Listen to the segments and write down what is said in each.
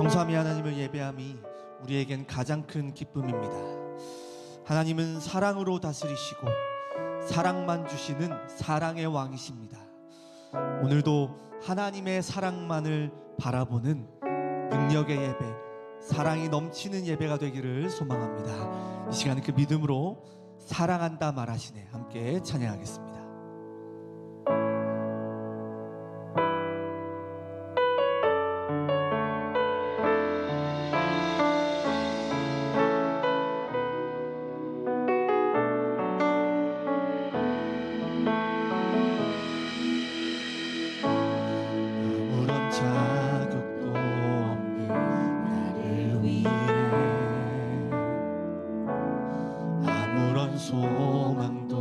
성삼위 하나님을 예배함이 우리에겐 가장 큰 기쁨입니다. 하나님은 사랑으로 다스리시고 사랑만 주시는 사랑의 왕이십니다. 오늘도 하나님의 사랑만을 바라보는 능력의 예배, 사랑이 넘치는 예배가 되기를 소망합니다. 이 시간은 그 믿음으로 사랑한다 말하시네 함께 찬양하겠습니다. 아무런 자격도 없는 나를 위해, 아무런 소망도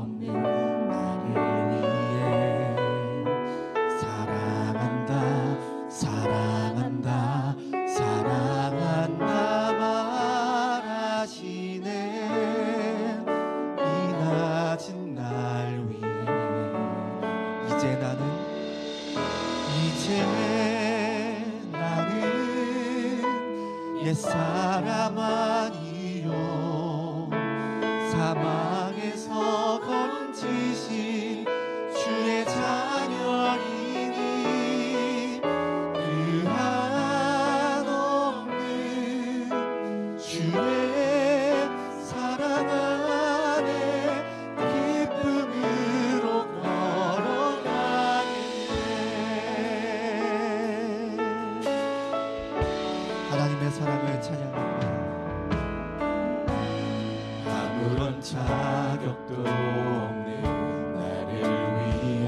없는 나를 위해 사랑한다 사랑한다 사랑한다 말하시네. 이 낮은 날 위해 이제 나는 옛사람 아니요 사망에서 건지신 주의 자녀이니 그 한없는 주의 사랑 안에 기쁨으로 하나님의 사랑을 찬양합니다. 아무런 자격도 없는 나를 위해,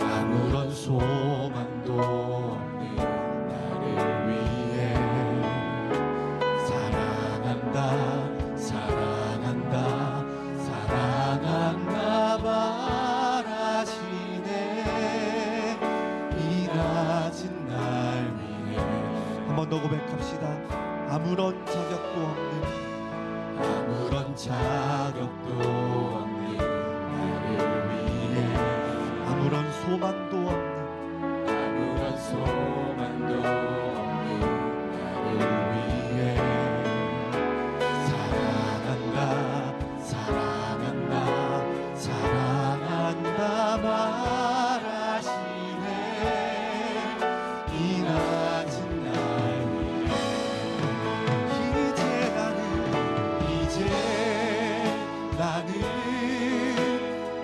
아무런 소망도 없는 나를 위해 사랑한다 사랑한다 사랑한다 말하시네. 이 낮은 날 위해 한 번 더 고백합시다. 아무런 자격도 없는 나를 위해, 아무런 소망도 없는 나를 위해 사랑한다 사랑한다 사랑한다 말하시네. 이 낮은 날 위해 나는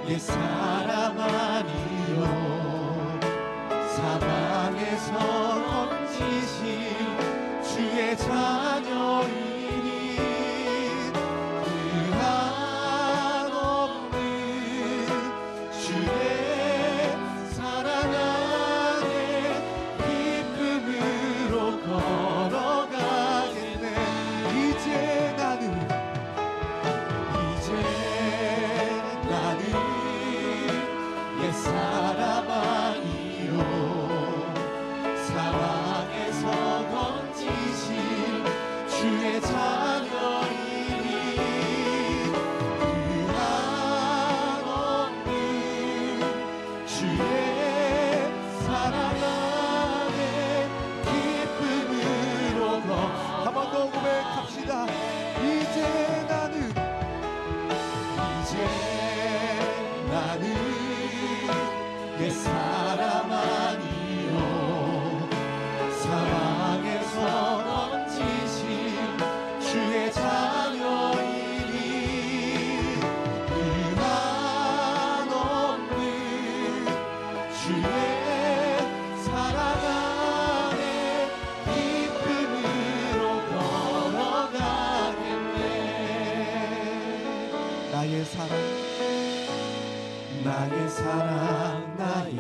옛사람 아니요 사망에서 건지신 주의 자녀이니 그 한없는 주의 사랑 안에 기쁨으로 걸어가겠네. 이제 나는 옛사람 아니요 사망에서 건지신 주의 자녀이니 그 한없는 주의 사랑 안에 기쁨으로 한 번 더 고백합시다. 이제 나는 옛사람 아니요 사망에서 건지신 주의 자녀이니 그 한없는 주의 사랑 안에 기쁨으로 걸어가겠네. 나의 사랑 나의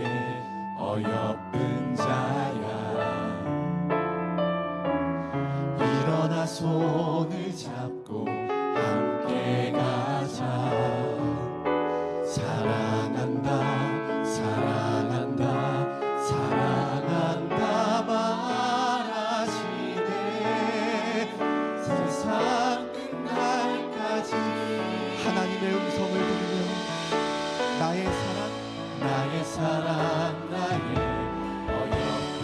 어여쁜 자야, 일어나 손을 잡고 함께 가자. 사랑한다 사랑한다 사랑한다 말하시네. 세상 끝날까지 하나님의 음성을 들으며 나의 사랑 나의 어여쁜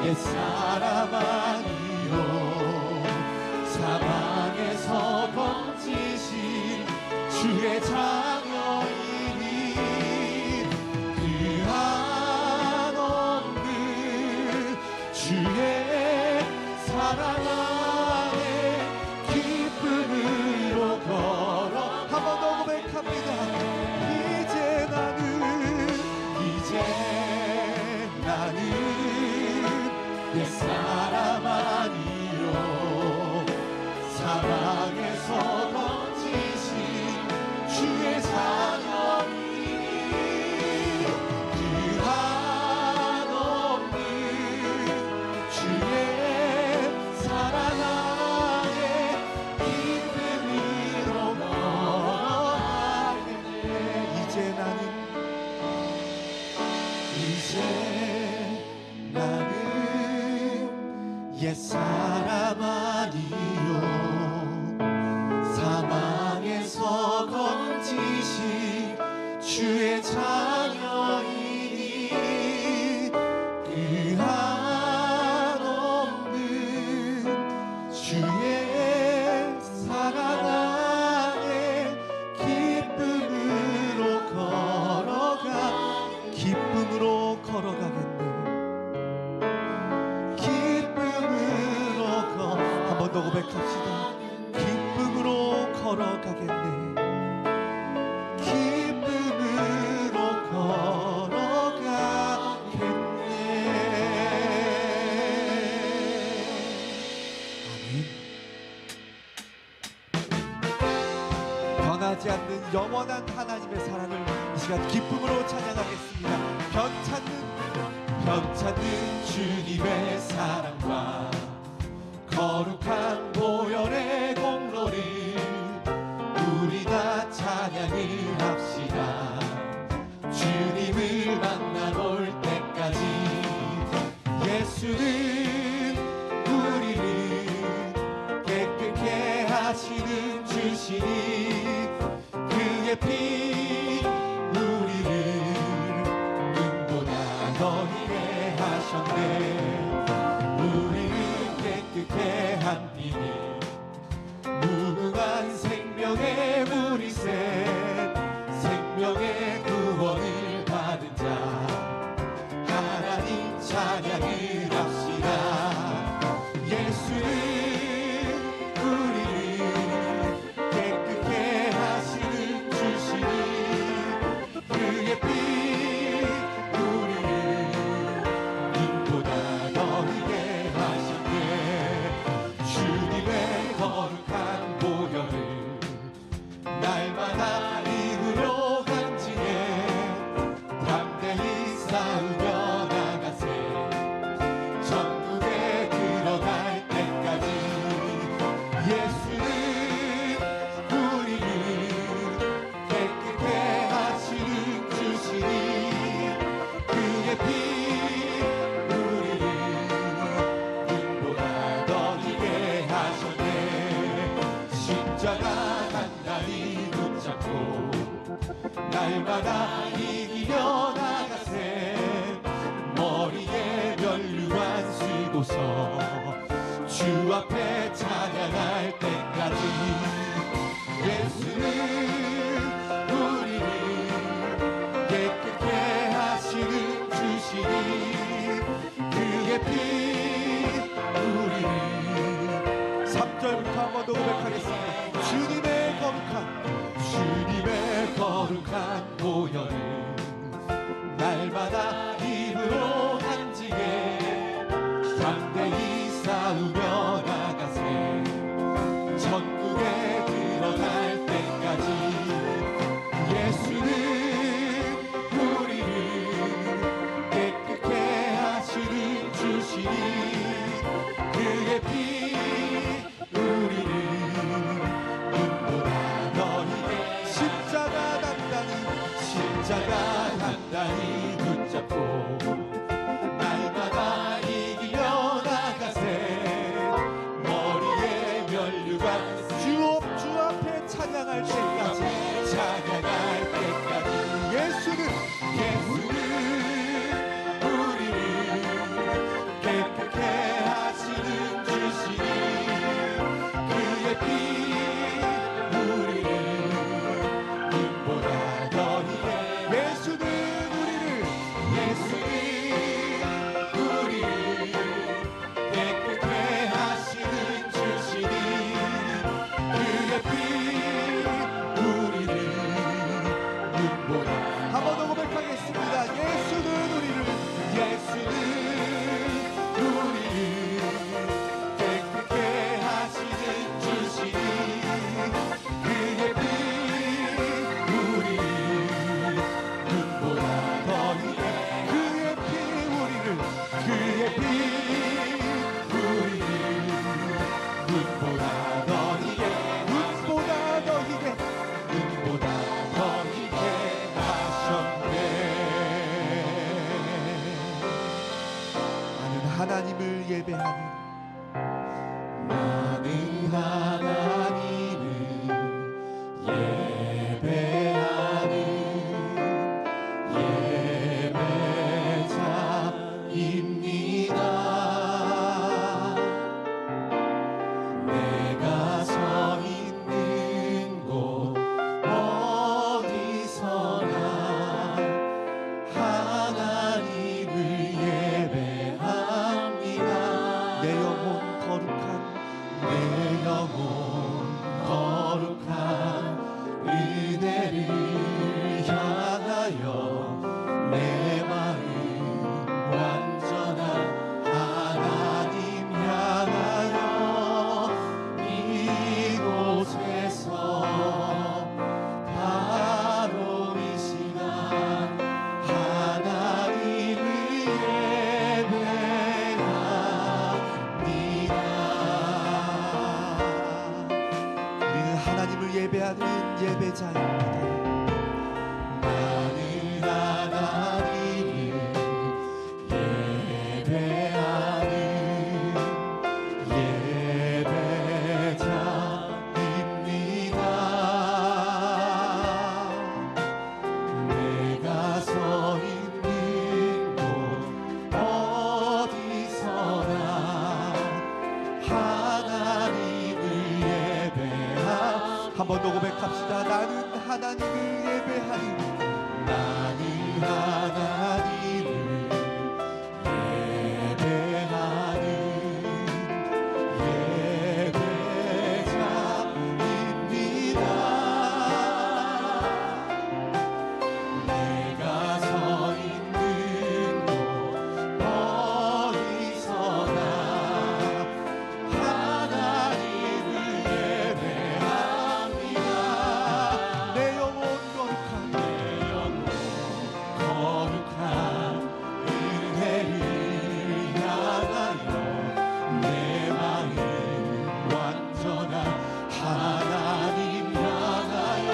옛사람 아니요 사망에서 건지신 주의 자녀이니 그 한없는 주의 사랑 안에 기쁨으로 걸어 한 번 더 고백합니다. 이제 나는 옛사람 아니요 사랑에서 건지신 주의 자녀이니 그 한없는 주의 사랑 안에 기쁨으로 걸어가겠네. 이제 나는 옛사람 아니요 사망에서 건지신 주의 자녀이니 그 한없는 주의 사랑 안에 기쁨으로 걸어가겠네. 기쁨으로 한 번 더 고백합시다. 기쁨으로 걸어가겠네. 기쁨으로 걸어가겠네. 아멘. 변하지 않는 영원한 하나님의 사랑을 이 시간 기쁨으로 찬양하겠습니다. 변찮는 주님의 사랑과 거룩한 보혈의 공로를 우리 다 찬양을 합시다. 주님을 만나볼 때까지 예수는 우리를 깨끗게 하시는 주시니 그의 피 우리를 눈보다 너희게 하셨네. 우리를 깨끗게 한 이니 무궁한 생명의 물이새 생명의 구원을 받은 자 하나님 찬양을 합시다. 예수는 우리를 깨끗게 하시는 주시니 그의 피 우리를 눈보다 너희게 하셨네. 주님의 거룩한 보혈을 날마다 입으로 간지에 담대히 싸우며 나가세. 천국에 들어갈 때까지 예수는 우리를 깨끗게 하시는 주시니 그의 피 우리를 눈보다 너희게 하셨네. 십자가 단단히 붙잡고 날마다 이기며 나가세. 머리에 면류관 쓰고서 주 앞에 찬양할 때까지 예수는 우리를 깨끗게 하시는 주시니 그의 피 우리를 3절부터 한 번 더 고백하겠습니다. 주님의 거룩한 보혈을 날마다 입으로 간지게 담대히 싸우며 나가세. 천국에 들어갈 때까지 예수는 우리를 깨끗게 하시는 주시니 그의 피 우리를 눈보다 너희게 십자가 단단히 붙잡고 예배하는 예배자입니다. 나는 하나님을 예배하는 예배자입니다. 내가 서 있는 곳 어디서나 하나님을 예배하는 한 번 더 고백합시다. 나는 하나님을 예배하는 나는 하나님을 예배하는 예배자입니다. 내가 서 있는 곳 어디서나 하나님을 예배합니다. 내 영혼 거룩한 거룩한 은혜를 향하여 내 마음 완전한 하나님 향하여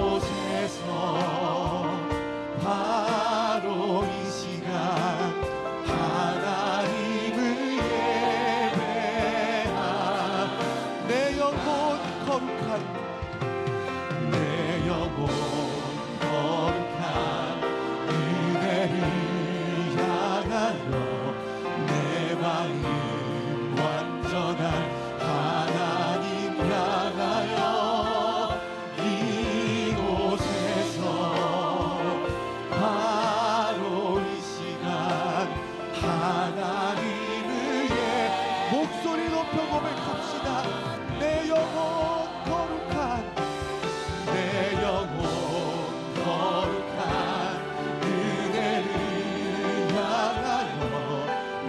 이곳에서 바로 이 시간 하나님을 예배하 내 영혼 거룩한 내 영혼 거룩한 은혜를 향하여 내 마음 완전한 하나님 향하여 이곳에서 바로 이 시간 하나님을 목소리 높여 고백합시다. 내 영혼 거룩한 내 영혼 거룩한 은혜를 향하여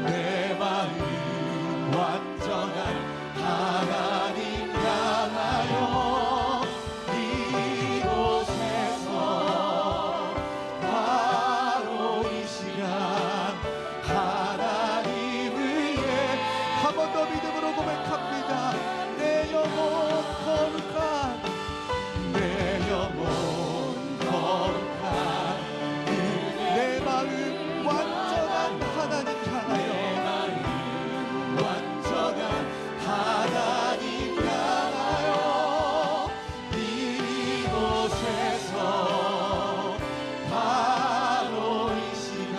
내 마음 완전한 하나님 향하여 이곳에서 바로 이 시간 하나님을 한 번 더 믿음으로 고백합니다. 내 영혼 거룩한 내 영혼 거룩한 내 마음 완전한 하나님 향하여 완전한 하나님 향하여 이곳에서 바로 이 시간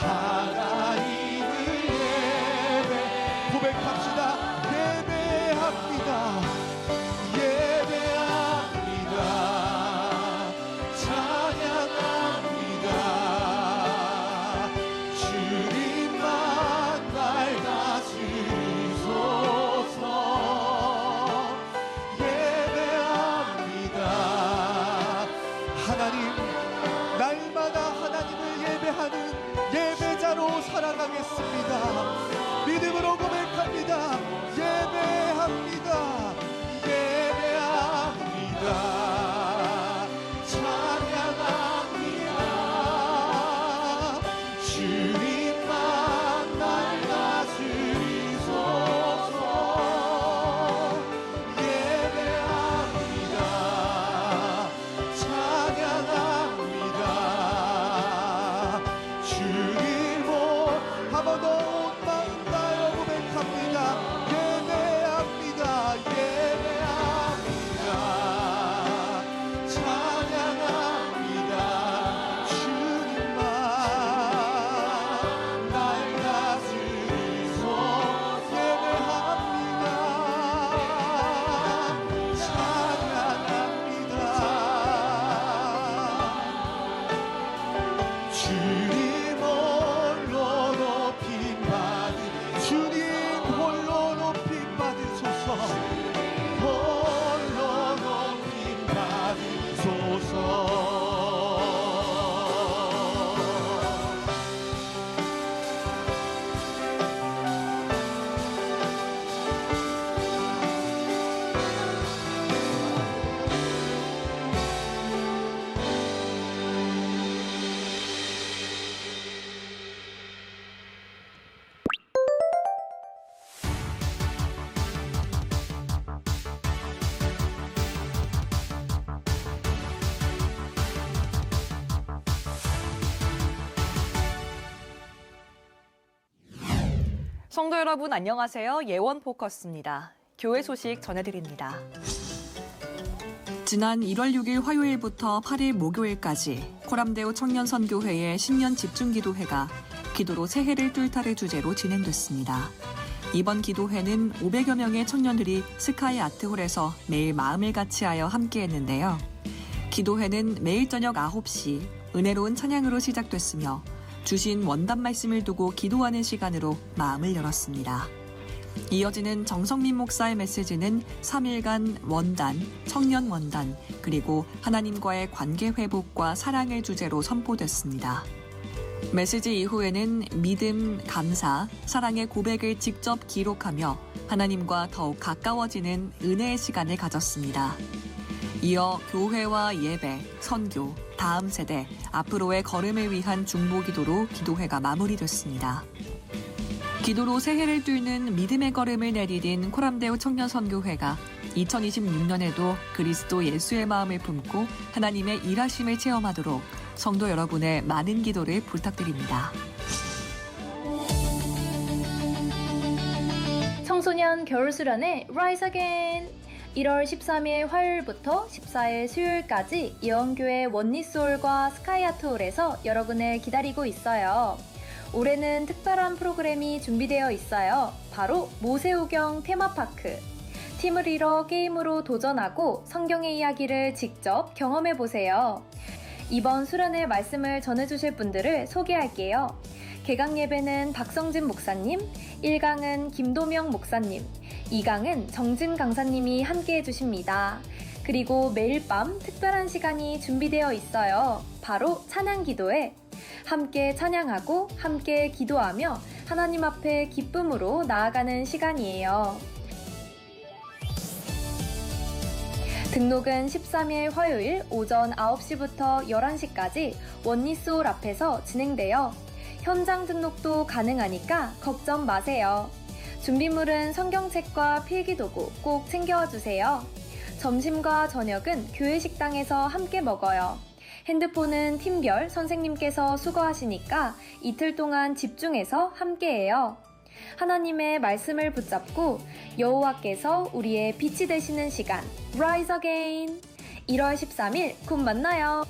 하나님을 예배 고백합시다. 성도 여러분 안녕하세요. 예원 포커스입니다. 교회 소식 전해드립니다. 지난 1월 6일 화요일부터 8일 목요일까지 코람데오 청년선교회의 신년 집중기도회가 기도로 새해를 뚫다를 주제로 진행됐습니다. 이번 기도회는 500여 명의 청년들이 스카이 아트홀에서 매일 마음을 같이하여 함께했는데요. 기도회는 매일 저녁 9시 은혜로운 찬양으로 시작됐으며 주신 원단 말씀을 두고 기도하는 시간으로 마음을 열었습니다. 이어지는 정성민 목사의 메시지는 3일간 원단, 청년 원단, 그리고 하나님과의 관계 회복과 사랑을 주제로 선포됐습니다. 메시지 이후에는 믿음, 감사, 사랑의 고백을 직접 기록하며 하나님과 더욱 가까워지는 은혜의 시간을 가졌습니다. 이어 교회와 예배, 선교, 다음 세대, 앞으로의 걸음을 위한 중보기도로 기도회가 마무리됐습니다. 기도로 새해를 뚫는 믿음의 걸음을 내디딘 코람데오 청년선교회가 2026년에도 그리스도 예수의 마음을 품고 하나님의 일하심을 체험하도록 성도 여러분의 많은 기도를 부탁드립니다. 청소년 겨울수련회 Rise Again 1월 13일 화요일부터 14일 수요일까지 예원교회 원리스홀과 스카이아트홀에서 여러분을 기다리고 있어요. 올해는 특별한 프로그램이 준비되어 있어요. 바로 모세오경 테마파크. 팀을 이뤄 게임으로 도전하고 성경의 이야기를 직접 경험해보세요. 이번 수련회 말씀을 전해주실 분들을 소개할게요. 개강 예배는 박성진 목사님, 1강은 김도명 목사님, 2강은 정진 강사님이 함께 해주십니다. 그리고 매일 밤 특별한 시간이 준비되어 있어요. 바로 찬양 기도회. 함께 찬양하고 함께 기도하며 하나님 앞에 기쁨으로 나아가는 시간이에요. 등록은 13일 화요일 오전 9시부터 11시까지 원리스홀 앞에서 진행되어 현장 등록도 가능하니까 걱정 마세요. 준비물은 성경책과 필기도구 꼭 챙겨와 주세요. 점심과 저녁은 교회 식당에서 함께 먹어요. 핸드폰은 팀별 선생님께서 수거하시니까 이틀 동안 집중해서 함께해요. 하나님의 말씀을 붙잡고 여호와께서 우리의 빛이 되시는 시간 Rise Again 1월 13일 곧 만나요.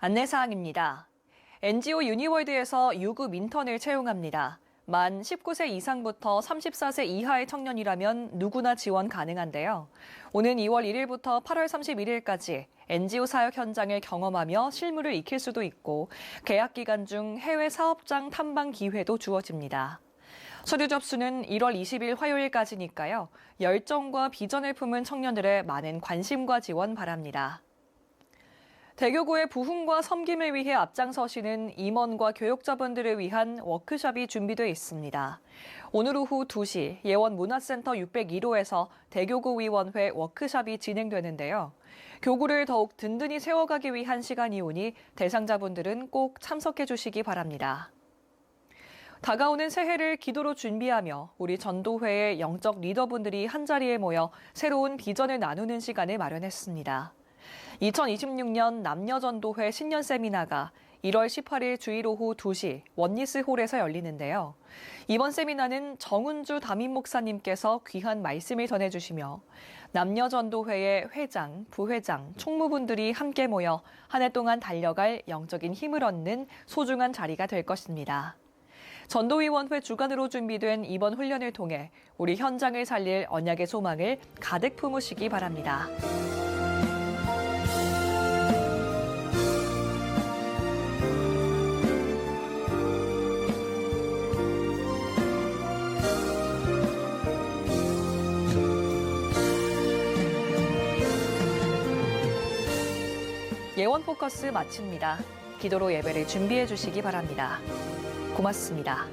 안내사항입니다. NGO 유니월드에서 유급 인턴을 채용합니다. 만 19세 이상부터 34세 이하의 청년이라면 누구나 지원 가능한데요. 오는 2월 1일부터 8월 31일까지 NGO 사역 현장을 경험하며 실무를 익힐 수도 있고 계약 기간 중 해외 사업장 탐방 기회도 주어집니다. 서류 접수는 1월 20일 화요일까지니까요. 열정과 비전을 품은 청년들의 많은 관심과 지원 바랍니다. 대교구의 부흥과 섬김을 위해 앞장서시는 임원과 교육자분들을 위한 워크숍이 준비되어 있습니다. 오늘 오후 2시 예원문화센터 601호에서 대교구위원회 워크숍이 진행되는데요. 교구를 더욱 든든히 세워가기 위한 시간이 오니 대상자분들은 꼭 참석해 주시기 바랍니다. 다가오는 새해를 기도로 준비하며 우리 전도회의 영적 리더분들이 한자리에 모여 새로운 비전을 나누는 시간을 마련했습니다. 2026년 남녀전도회 신년 세미나가 1월 18일 주일 오후 2시 원니스홀에서 열리는데요. 이번 세미나는 정은주 담임 목사님께서 귀한 말씀을 전해주시며 남녀전도회의 회장, 부회장, 총무분들이 함께 모여 한 해 동안 달려갈 영적인 힘을 얻는 소중한 자리가 될 것입니다. 전도위원회 주관으로 준비된 이번 훈련을 통해 우리 현장을 살릴 언약의 소망을 가득 품으시기 바랍니다. 예원 포커스 마칩니다. 기도로 예배를 준비해 주시기 바랍니다. 고맙습니다.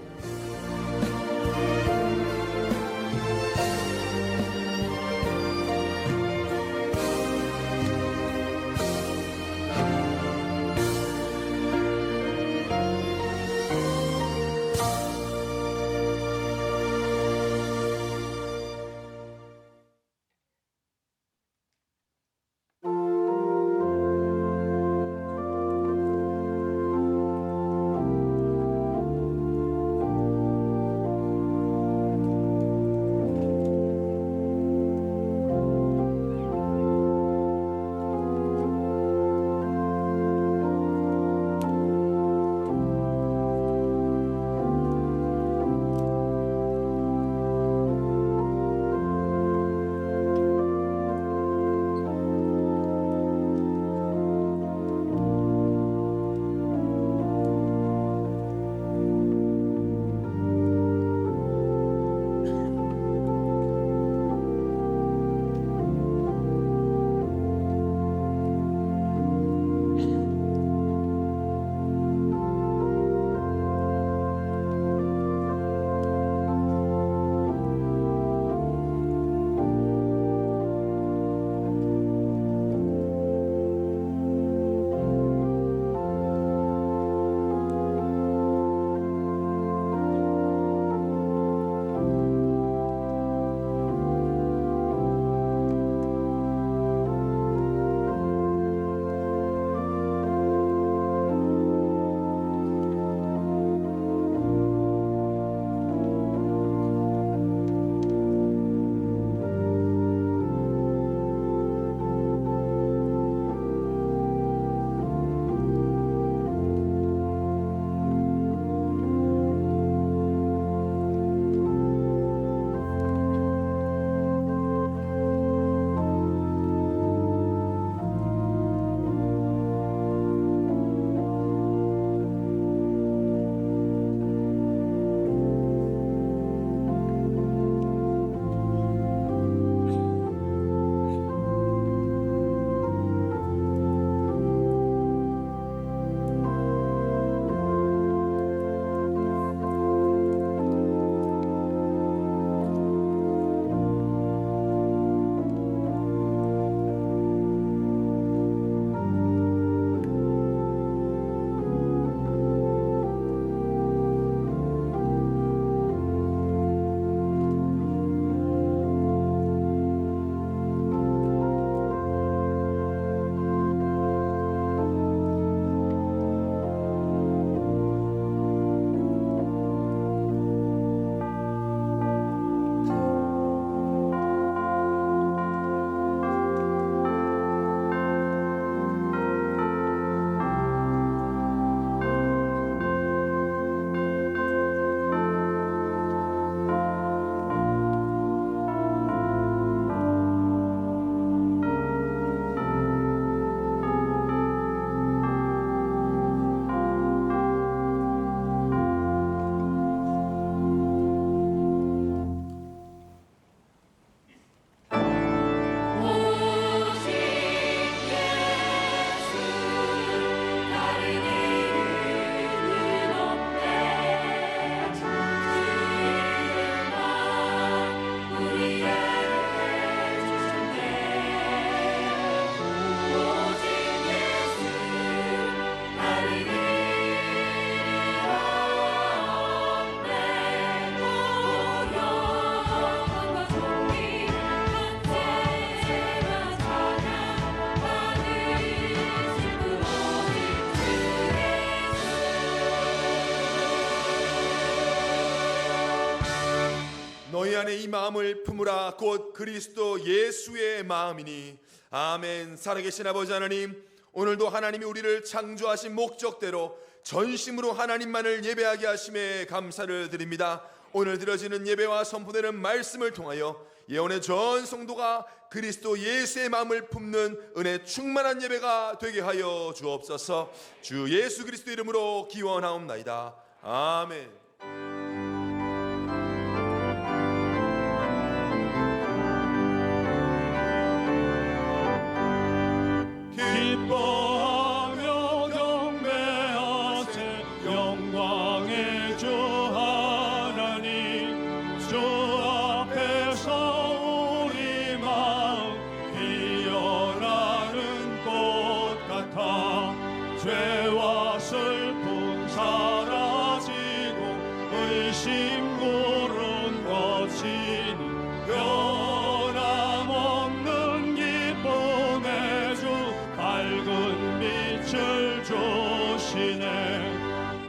너희 안에 이 마음을 품으라. 곧 그리스도 예수의 마음이니. 아멘. 살아계신 아버지 하나님, 오늘도 하나님이 우리를 창조하신 목적대로 전심으로 하나님만을 예배하게 하심에 감사를 드립니다. 오늘 드려지는 예배와 선포되는 말씀을 통하여 예언의 전 성도가 그리스도 예수의 마음을 품는 은혜 충만한 예배가 되게 하여 주옵소서. 주 예수 그리스도 이름으로 기원하옵나이다. 아멘. 기뻐하며 경배하세 영광의 주 하나님. 주 앞에서 우리 마음 피어나는 꽃 같아. 죄와 슬픔 사라지고 의심 구름 거치니 변함없는 기쁨의 주 밝은 빛을 주시네.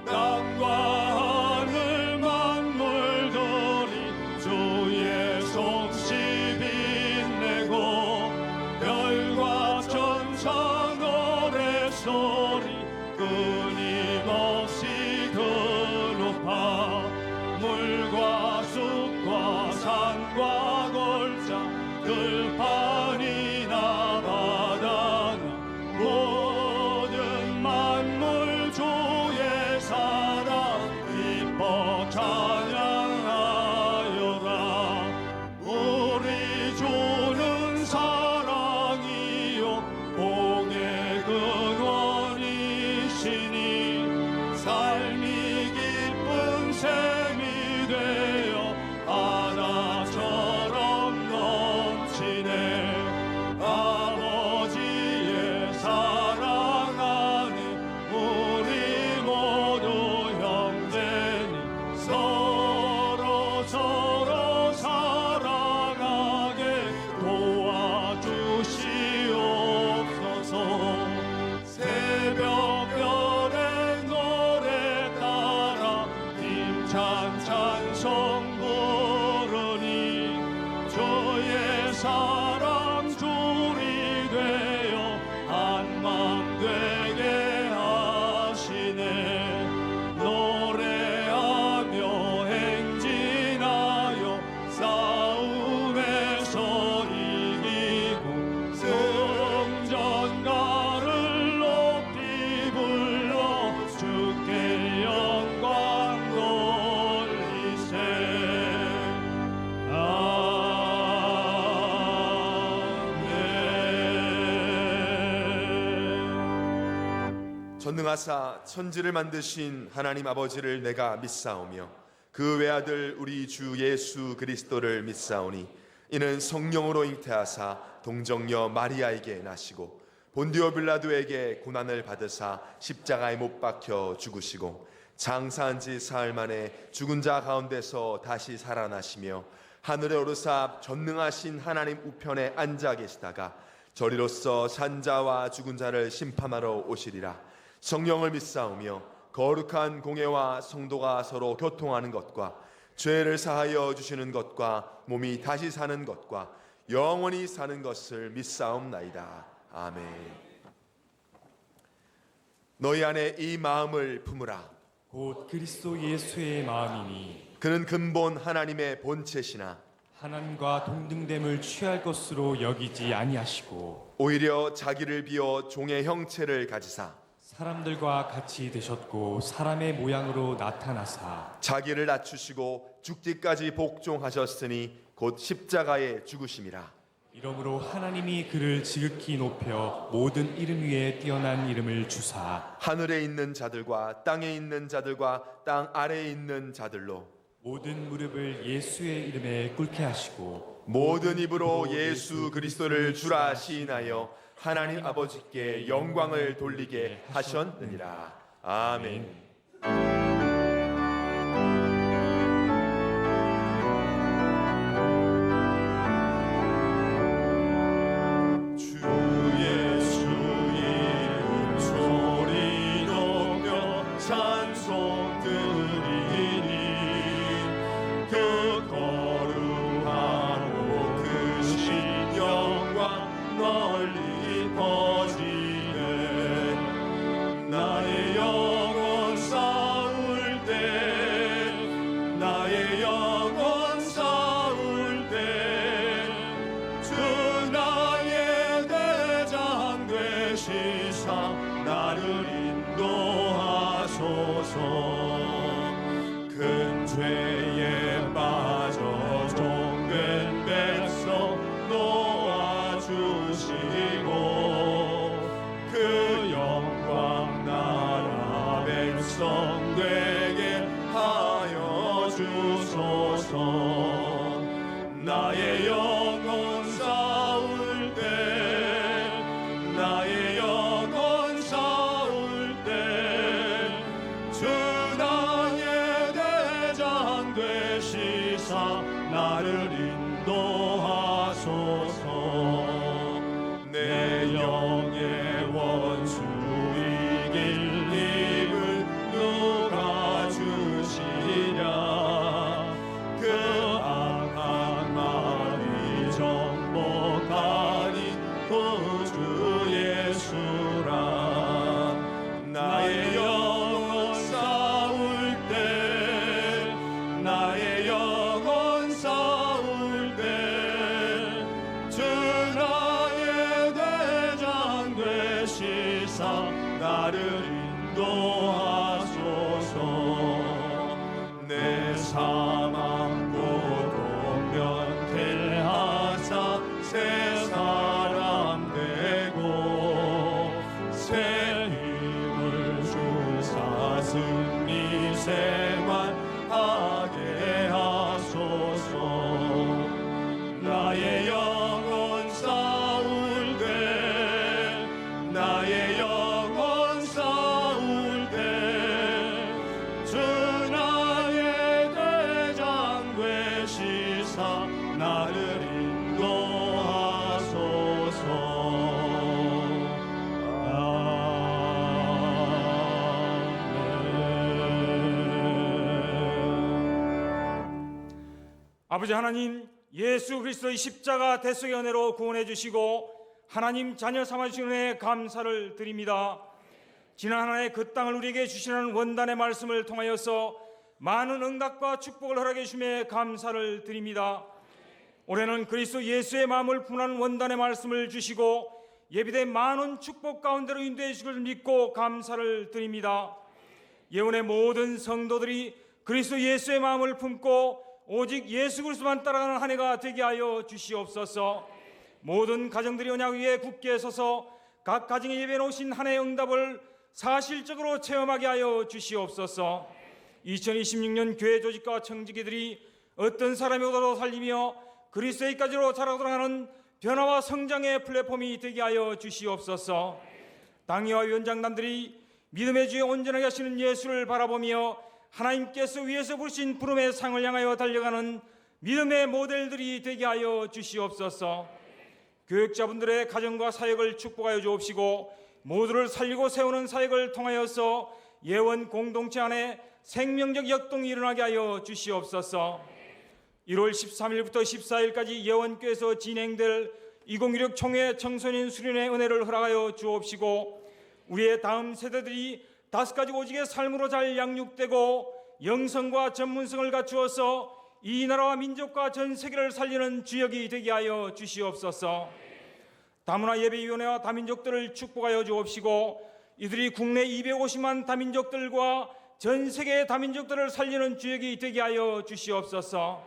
땅과 하늘 만물들이 주의 솜씨 빛내고 별과 천사 노래소리 끊임없이 드높아. 물과 숲과 산과 골짜 들판이나 바다나 모든 만물 주의 사랑 기뻐 찬양하여라. 우리 주는 사랑이요 복의 근원이시니 삶이 기쁜 샘이 되어 바다처럼 넘치네. 아버지의 사랑 안에 우리 모두 형제니 서로 사랑하게 도와주시옵소서. 새벽별의 노래 따라 힘찬 찬송 부르니 주의 사랑 줄이 되어 한맘 되게 하시네. 노래하며 행진하여 싸움에서 이기고 승전가를 높이 불러 주께 영광 돌리세. 아멘. 전능하사 천지를 만드신 하나님 아버지를 내가 믿사오며 그 외아들 우리 주 예수 그리스도를 믿사오니 이는 성령으로 잉태하사 동정녀 마리아에게 나시고 본디오 빌라도에게 고난을 받으사 십자가에 못 박혀 죽으시고 장사한 지 사흘 만에 죽은 자 가운데서 다시 살아나시며 하늘에 오르사 전능하신 하나님 우편에 앉아 계시다가 저리로서 산자와 죽은 자를 심판하러 오시리라. 성령을 믿사오며 거룩한 공예와 성도가 서로 교통하는 것과 죄를 사하여 주시는 것과 몸이 다시 사는 것과 영원히 사는 것을 믿사옵나이다. 아멘. 너희 안에 이 마음을 품으라. 곧 그리스도 예수의 마음이니 그는 근본 하나님의 본체시나 하나님과 동등됨을 취할 것으로 여기지 아니하시고 오히려 자기를 비워 종의 형체를 가지사 사람들과 같이 되셨고 사람의 모양으로 나타나사 자기를 낮추시고 죽기까지 복종하셨으니 곧 십자가에 죽으심이라. 이러므로 하나님이 그를 지극히 높여 모든 이름 위에 뛰어난 이름을 주사 하늘에 있는 자들과 땅에 있는 자들과 땅 아래에 있는 자들로 모든 무릎을 예수의 이름에 꿇게 하시고 모든 입으로 예수 그리스도를 주라 시인하여 하나님 아버지께 영광을 돌리게 하셨느니라. 아멘. 찬송 드리니 그 거룩 큰 죄에 빠져 종된 백성 놓아주시고 그 영광 나라 백성 되게 하여 주소서. 나의 영혼 싸울 때 나의 영혼 싸울 때 주 나의 대장 되시사 나를 인도하소서. 내 영의 원수 이길 힘을 누가 주시랴. 그 악한 말이 정복하니 구주 예수라. 나의 영혼 싸울 때 나의 영혼 싸울 때 주 나의 대장 되시사 나를 인도하소서. 내 사망 고통 면퇴하사 새 사람 되고 새 힘을 주사 승리 생활하게 하소서. 나의 영혼 싸울 때 나의 영혼 싸울 때 주 나의 대장 되시사 나를 인도하소서. 아버지 하나님, 예수 그리스도의 십자가 대속의 은혜로 구원해 주시고 하나님 자녀 삼아주신 은혜에 감사를 드립니다. 지난 한 해 그 땅을 우리에게 주시는 원단의 말씀을 통하여서 많은 응답과 축복을 허락해 주심에 감사를 드립니다. 올해는 그리스도 예수의 마음을 분한 원단의 말씀을 주시고 예비된 많은 축복 가운데로 인도해 주실 줄 믿고 감사를 드립니다. 예언의 모든 성도들이 그리스도 예수의 마음을 품고 오직 예수 그리스도만 따라가는 한 해가 되게 하여 주시옵소서. 모든 가정들이 언약 위에 굳게 서서 각 가정에 예배해 놓으신 한 해의 응답을 사실적으로 체험하게 하여 주시옵소서. 2026년 교회 조직과 청지기들이 어떤 사람이 오더라도 살리며 그리스도의까지로 자라돌아가는 변화와 성장의 플랫폼이 되게 하여 주시옵소서. 당회와 위원장단들이 믿음의 주에 온전하게 하시는 예수를 바라보며 하나님께서 위에서 부르신 부름의 상을 향하여 달려가는 믿음의 모델들이 되게 하여 주시옵소서. 교육자분들의 가정과 사역을 축복하여 주옵시고 모두를 살리고 세우는 사역을 통하여서 예원 공동체 안에 생명적 역동이 일어나게 하여 주시옵소서. 1월 13일부터 14일까지 예원교에서 진행될 2016 총회 청소년 수련회 은혜를 허락하여 주옵시고 우리의 다음 세대들이 5가지 오직의 삶으로 잘 양육되고 영성과 전문성을 갖추어서 이 나라와 민족과 전 세계를 살리는 주역이 되게 하여 주시옵소서. 다문화 예배위원회와 다민족들을 축복하여 주옵시고 이들이 국내 250만 다민족들과 전 세계의 다민족들을 살리는 주역이 되게 하여 주시옵소서.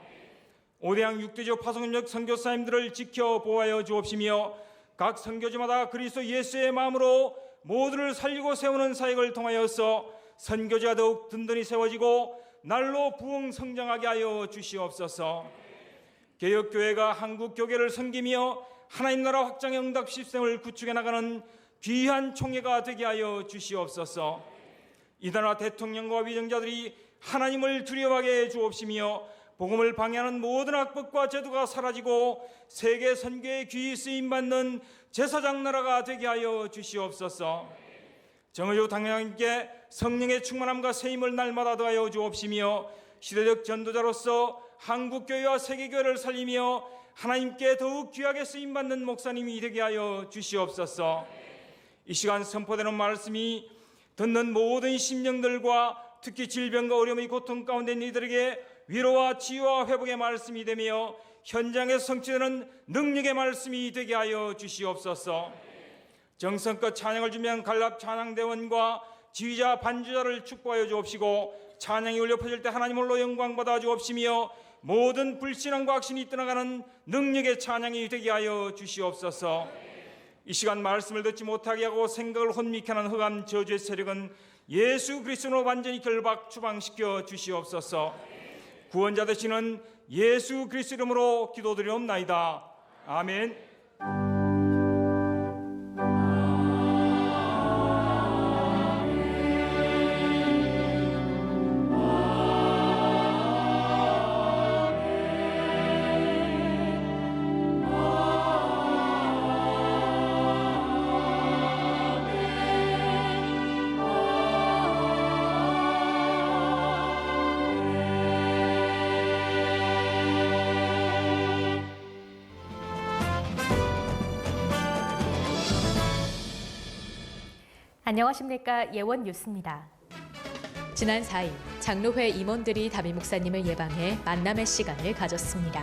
5대양 6대조 파송협력 선교사님들을 지켜 보호하여 주옵시며 각 선교지마다 그리스도 예수의 마음으로 모두를 살리고 세우는 사역을 통하여서 선교지가 더욱 든든히 세워지고 날로 부흥 성장하게 하여 주시옵소서. 개혁교회가 한국 교계를 섬기며 하나님 나라 확장의 응답 시스템을 구축해 나가는 귀한 총회가 되게 하여 주시옵소서. 이 나라 대통령과 위정자들이 하나님을 두려워하게 해 주옵시며 복음을 방해하는 모든 악법과 제도가 사라지고 세계 선교의 귀히 쓰임받는 제사장 나라가 되게 하여 주시옵소서. 정의주 당회장님께 성령의 충만함과 세임을 날마다 더하여 주옵시며 시대적 전도자로서 한국교회와 세계교회를 살리며 하나님께 더욱 귀하게 쓰임받는 목사님이 되게 하여 주시옵소서. 이 시간 선포되는 말씀이 듣는 모든 심령들과 특히 질병과 어려움의 고통 가운데 있는 이들에게 위로와 치유와 회복의 말씀이 되며 현장에서 성취되는 능력의 말씀이 되게 하여 주시옵소서. 정성껏 찬양을 준비한 갈랍 찬양대원과 지휘자 반주자를 축복하여 주옵시고 찬양이 울려 퍼질 때 하나님 홀로 영광 받아 주옵시며 모든 불신앙과 악신이 떠나가는 능력의 찬양이 되게 하여 주시옵소서. 이 시간 말씀을 듣지 못하게 하고 생각을 혼미케 하는 흑암 저주의 세력은 예수 그리스도로 완전히 결박 추방시켜 주시옵소서. 구원자 되시는 예수 그리스도 이름으로 기도드리옵나이다. 아멘. 안녕하십니까. 예원 뉴스입니다. 지난 4일 장로회 임원들이 담임 목사님을 예방해 만남의 시간을 가졌습니다.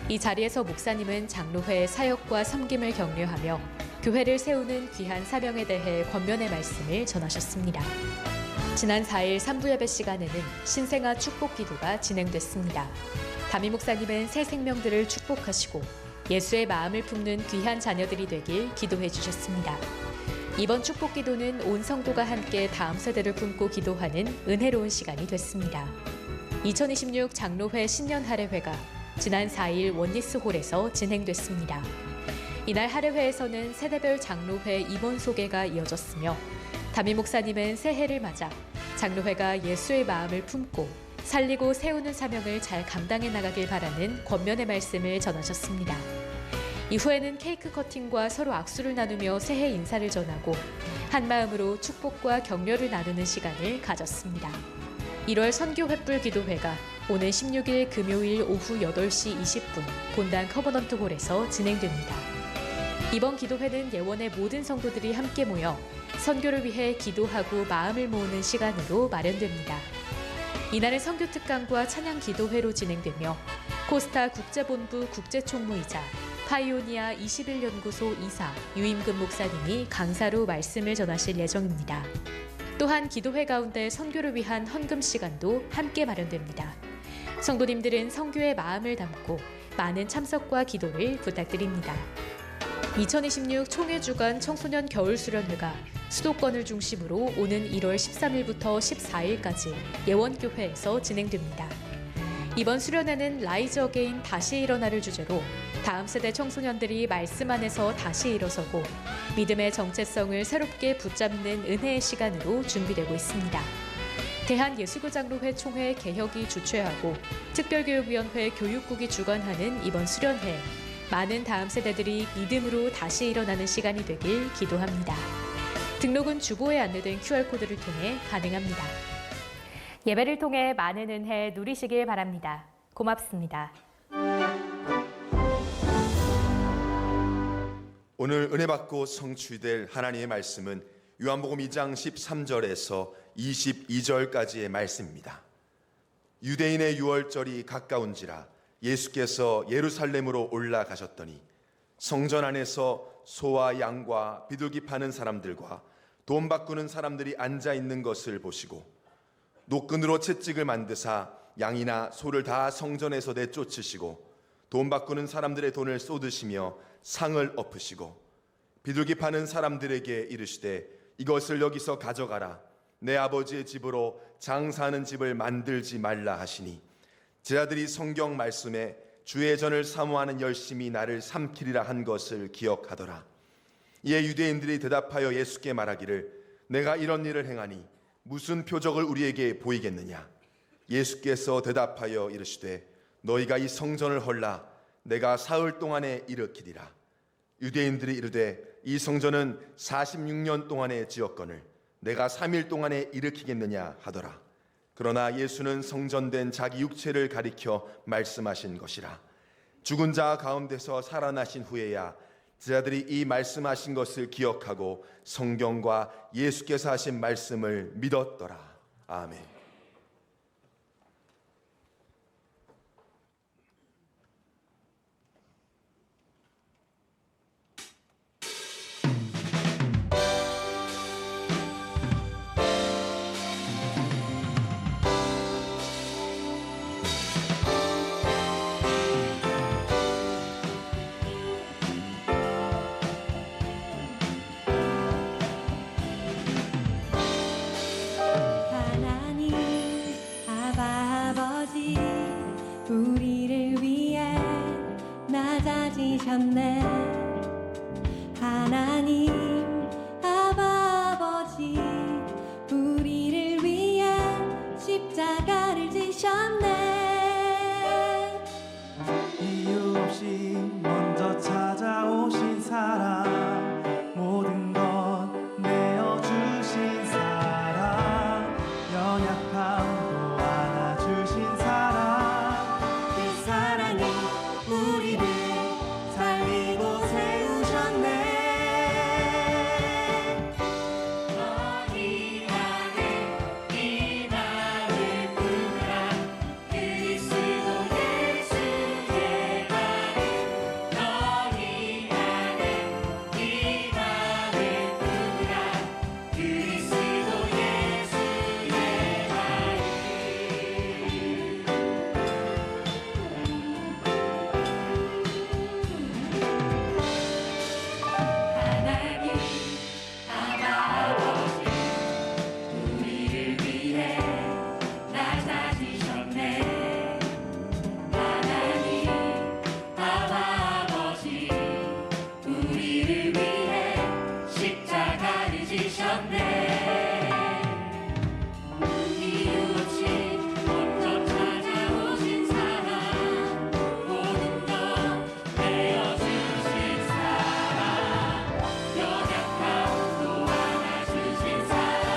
이 자리에서 목사님은 장로회의 사역과 섬김을 격려하며 교회를 세우는 귀한 사명에 대해 권면의 말씀을 전하셨습니다. 지난 4일 3부 예배 시간에는 신생아 축복 기도가 진행됐습니다. 담임 목사님은 새 생명들을 축복하시고 예수의 마음을 품는 귀한 자녀들이 되길 기도해 주셨습니다. 이번 축복 기도는 온 성도가 함께 다음 세대를 품고 기도하는 은혜로운 시간이 됐습니다. 2026 장로회 신년 할애회가 지난 4일 원리스홀에서 진행됐습니다. 이날 할애회에서는 세대별 장로회 임원 소개가 이어졌으며 담임 목사님은 새해를 맞아 장로회가 예수의 마음을 품고 살리고 세우는 사명을 잘 감당해 나가길 바라는 권면의 말씀을 전하셨습니다. 이후에는 케이크 커팅과 서로 악수를 나누며 새해 인사를 전하고 한마음으로 축복과 격려를 나누는 시간을 가졌습니다. 1월 선교 횃불 기도회가 오는 16일 금요일 오후 8시 20분 본당 커버넌트 홀에서 진행됩니다. 이번 기도회는 예원의 모든 성도들이 함께 모여 선교를 위해 기도하고 마음을 모으는 시간으로 마련됩니다. 이날은 선교 특강과 찬양 기도회로 진행되며 코스타 국제본부 국제총무이자 파이오니아 21연구소 이사 유임근 목사님이 강사로 말씀을 전하실 예정입니다. 또한 기도회 가운데 선교를 위한 헌금 시간도 함께 마련됩니다. 성도님들은 선교의 마음을 담고 많은 참석과 기도를 부탁드립니다. 2026 총회주간 청소년 겨울수련회가 수도권을 중심으로 오는 1월 13일부터 14일까지 예원교회에서 진행됩니다. 이번 수련회는 라이즈 어게인 다시 일어나를 주제로 다음 세대 청소년들이 말씀 안에서 다시 일어서고 믿음의 정체성을 새롭게 붙잡는 은혜의 시간으로 준비되고 있습니다. 대한예수교장로회 총회 개혁이 주최하고 특별교육위원회 교육국이 주관하는 이번 수련회, 많은 다음 세대들이 믿음으로 다시 일어나는 시간이 되길 기도합니다. 등록은 주보에 안내된 QR코드를 통해 가능합니다. 예배를 통해 많은 은혜 누리시길 바랍니다. 고맙습니다. 오늘 은혜 받고 성취될 하나님의 말씀은 요한복음 2장 13절에서 22절까지의 말씀입니다. 유대인의 유월절이 가까운지라 예수께서 예루살렘으로 올라가셨더니 성전 안에서 소와 양과 비둘기 파는 사람들과 돈 바꾸는 사람들이 앉아 있는 것을 보시고 노끈으로 채찍을 만드사 양이나 소를 다 성전에서 내쫓으시고 돈 바꾸는 사람들의 돈을 쏟으시며 상을 엎으시고 비둘기 파는 사람들에게 이르시되 이것을 여기서 가져가라. 내 아버지의 집으로 장사하는 집을 만들지 말라 하시니 제자들이 성경 말씀에 주의 전을 사모하는 열심히 나를 삼키리라 한 것을 기억하더라. 이에 유대인들이 대답하여 예수께 말하기를 내가 이런 일을 행하니 무슨 표적을 우리에게 보이겠느냐. 예수께서 대답하여 이르시되 너희가 이 성전을 헐라 내가 사흘 동안에 일으키리라. 유대인들이 이르되 이 성전은 46년 동안에 지었거늘 내가 3일 동안에 일으키겠느냐 하더라. 그러나 예수는 성전된 자기 육체를 가리켜 말씀하신 것이라. 죽은 자 가운데서 살아나신 후에야 제자들이 이 말씀하신 것을 기억하고 성경과 예수께서 하신 말씀을 믿었더라. 아멘. 주셨네. 하나님 아버지 우리를 위해 십자가를 지셨네. 이유 없이 먼저 찾아오신 사랑, 모든 것 내어주신 사랑, 연약함도 안아주신 사랑, 그 사랑이 우리를 살리고 세우셨네. 너희 안에 희망을 품으라. 그리스도 예수의 마음. 너희 안에 희망을 품으라. 그리스도 예수의 마음. 하나님 아버지 우리를 위해 낮아지셨네. 하나님 아버지 우리를 위해 십자가를 지셨네. 이유 없이 먼저 찾아오신 사랑, 모든 것 내어주신 사랑, 연약함도 안아주신 사랑,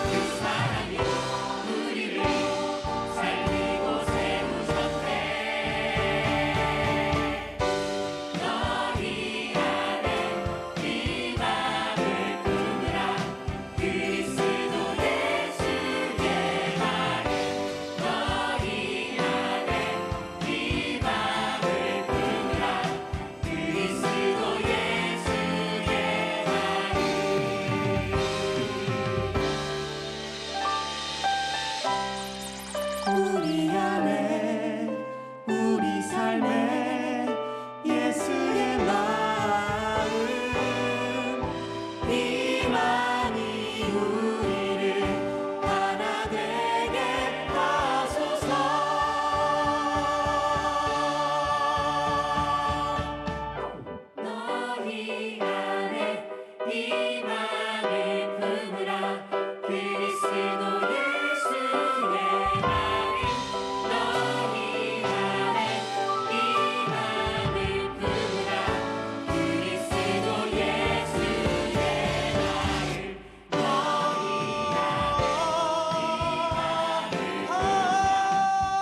그 사랑이 우리를 살리고 세우셨네. 너희 안에 희망을 품으라. 그리스도 예수의 마음. 너희 안에 희망을 품으라. 그리스도 예수의 마음. 우리 안에 우리 삶에 예수의 마음, 희망이 우리를 하나 되게 하소서. 너희 안에 희망을 품으라. 그리스도 예수의 마음. 너희 안에 희망을 품으라. 그리스도 예수의 마음. 너희 안에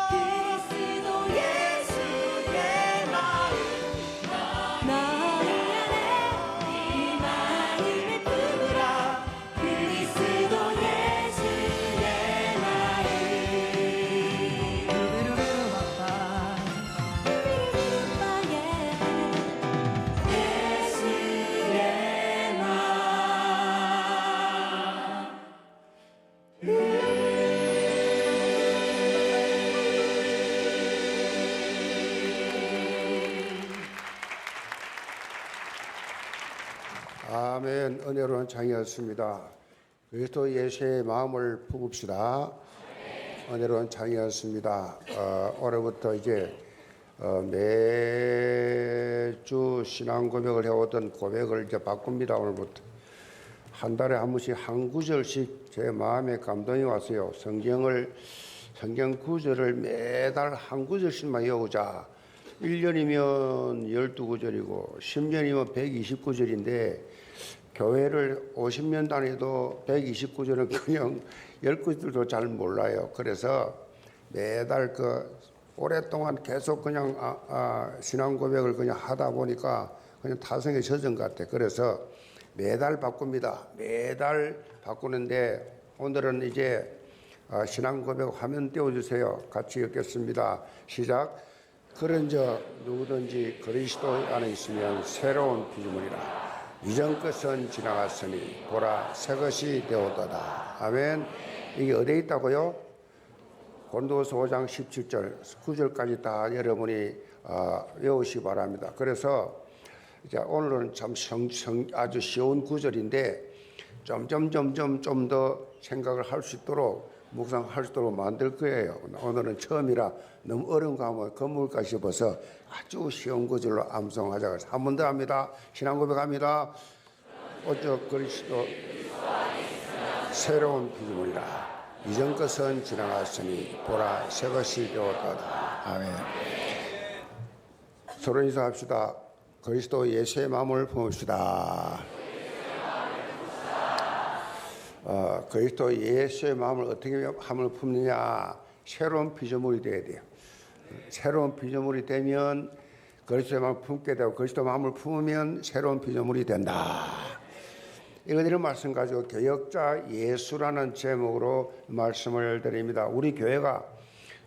그리스도 예수의 마음. 너희 안에 희망을 품으라. 그리스도 예수의 마음. 예수의 아멘. 은혜로운 장이었습니다. 그리스도 예수의 마음을 품읍시다. 은혜로운 장이었습니다. 올해부터 이제 매주 신앙 고백을 해오던 고백을 이제 바꿉니다. 오늘부터 한 달에 한 번씩 한 구절씩 제 마음에 감동이 왔어요. 성경 구절을 매달 한 구절씩만 외우자. 1년이면 12구절이고 10년이면 129절인데 교회를 50년 다녀도 129절은 그냥 10구절도 잘 몰라요. 그래서 매달 오랫동안 계속 그냥 신앙 고백을 그냥 하다 보니까 그냥 타성에 젖은 것 같아요. 그래서 매달 바꿉니다. 매달 바꾸는데 오늘은 이제 신앙 고백 화면 띄워주세요. 같이 읽겠습니다. 시작. 그런저 누구든지 그리스도 안에 있으면 새로운 피조물이라. 이전 것은 지나갔으니 보라 새 것이 되었도다. 아멘. 이게 어디에 있다고요? 고린도후서 5장 17절 9절까지 다 여러분이 외우시기 바랍니다. 그래서 이제 오늘은 참 아주 쉬운 구절인데 점점 좀 더 생각을 할 수 있도록 묵상할 수 있도록 만들 거예요. 오늘은 처음이라 너무 어려운 거 하면 건물까 싶어서 아주 쉬운 구절로 암송하자고 해서 한 번 더 합니다. 신앙 고백합니다. 오직 그리스도 새로운 피조물이라 이전 것은 지나갔으니 보라 새 것이 되었도다. 아멘. 서로 인사합시다. 그리스도 예수의 마음을 품읍시다. 그리스도 예수의 마음을 어떻게 마음을 품느냐? 새로운 피조물이 되어야 돼요. 새로운 피조물이 되면 그리스도의 마음을 품게 되고 그리스도 마음을 품으면 새로운 피조물이 된다. 이런 말씀 가지고 개혁자 예수라는 제목으로 말씀을 드립니다. 우리 교회가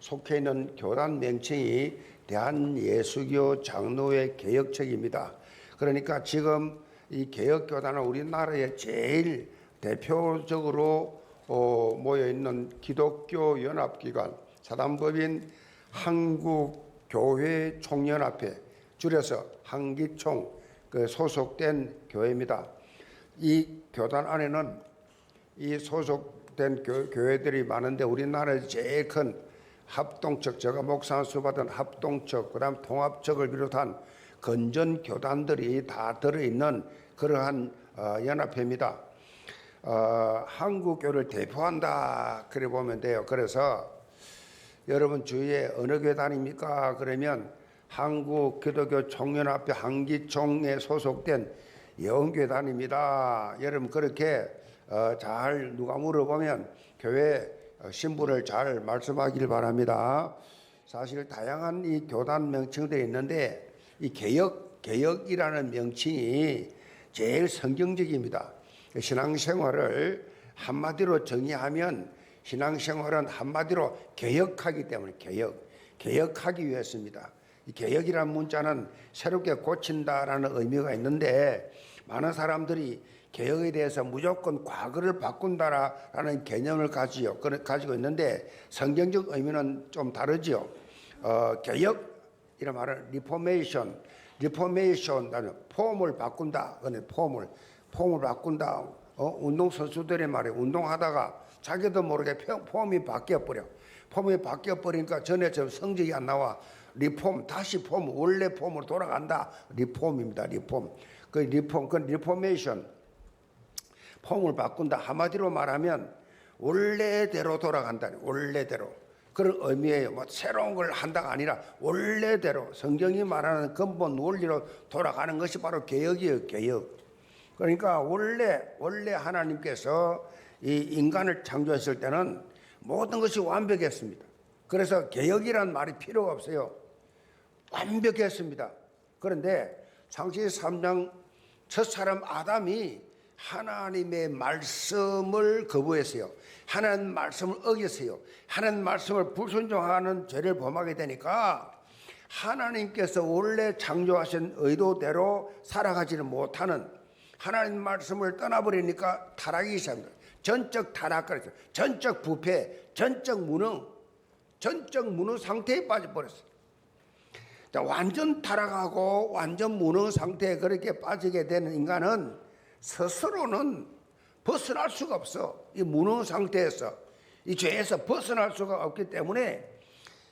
속해 있는 교단 명칭이 대한예수교 장로회 개혁책입니다. 그러니까 지금 이 개혁교단은 우리나라의 제일 대표적으로 모여 있는 기독교 연합기관 사단법인 한국교회 총연합회 줄여서 한기총 소속된 교회입니다. 이 교단 안에는 이 소속된 교회들이 많은데 우리나라의 제일 큰 합동측, 제가 목사수 받은 합동측, 그다음 통합측을 비롯한 건전 교단들이 다 들어있는 그러한 연합회입니다. 한국교를 대표한다 그래 보면 돼요. 그래서 여러분 주위에 어느 교회 다닙니까? 그러면 한국기독교 총연합회 한기총에 소속된 영교회 다닙니다. 여러분 그렇게 잘 누가 물어보면 교회 신분을 잘 말씀하길 바랍니다. 사실 다양한 이 교단 명칭들이 있는데 이 개혁이라는 명칭이 제일 성경적입니다. 신앙생활을 한마디로 정의하면 신앙생활은 한마디로 개혁하기 때문에 개혁하기 위해서입니다. 이 개혁이라는 문자는 새롭게 고친다라는 의미가 있는데 많은 사람들이 개혁에 대해서 무조건 과거를 바꾼다라는 개념을 가지고 있는데 성경적 의미는 좀 다르죠. 개혁이란 말은 리포메이션라는 폼을 바꾼다. 근데 폼을 바꾼다. 운동선수들의 말에 운동하다가 자기도 모르게 폼이 바뀌어버려. 폼이 바뀌어버리니까 전에처럼 성적이 안 나와. 다시 원래 폼으로 돌아간다. 리폼입니다. 그 리포메이션. 폼을 바꾼다. 한마디로 말하면 원래대로 돌아간다. 원래대로. 그런 의미예요. 새로운 걸 한다가 아니라 원래대로 성경이 말하는 근본 원리로 돌아가는 것이 바로 개혁이에요. 개혁. 그러니까 원래 하나님께서 이 인간을 창조했을 때는 모든 것이 완벽했습니다. 그래서 개혁이란 말이 필요가 없어요. 완벽했습니다. 그런데 창세기 3장 첫 사람 아담이 하나님의 말씀을 거부했어요. 하나님 말씀을 어겼어요. 하나님 말씀을 불순종하는 죄를 범하게 되니까 하나님께서 원래 창조하신 의도대로 살아가지는 못하는 하나님 말씀을 떠나버리니까 타락이 시작합니다. 전적 타락, 그랬어요. 전적 부패, 전적 무능 상태에 빠져버렸어요. 자, 완전 타락하고 완전 무능 상태에 그렇게 빠지게 되는 인간은 스스로는 벗어날 수가 없어. 이 무능 상태에서 이 죄에서 벗어날 수가 없기 때문에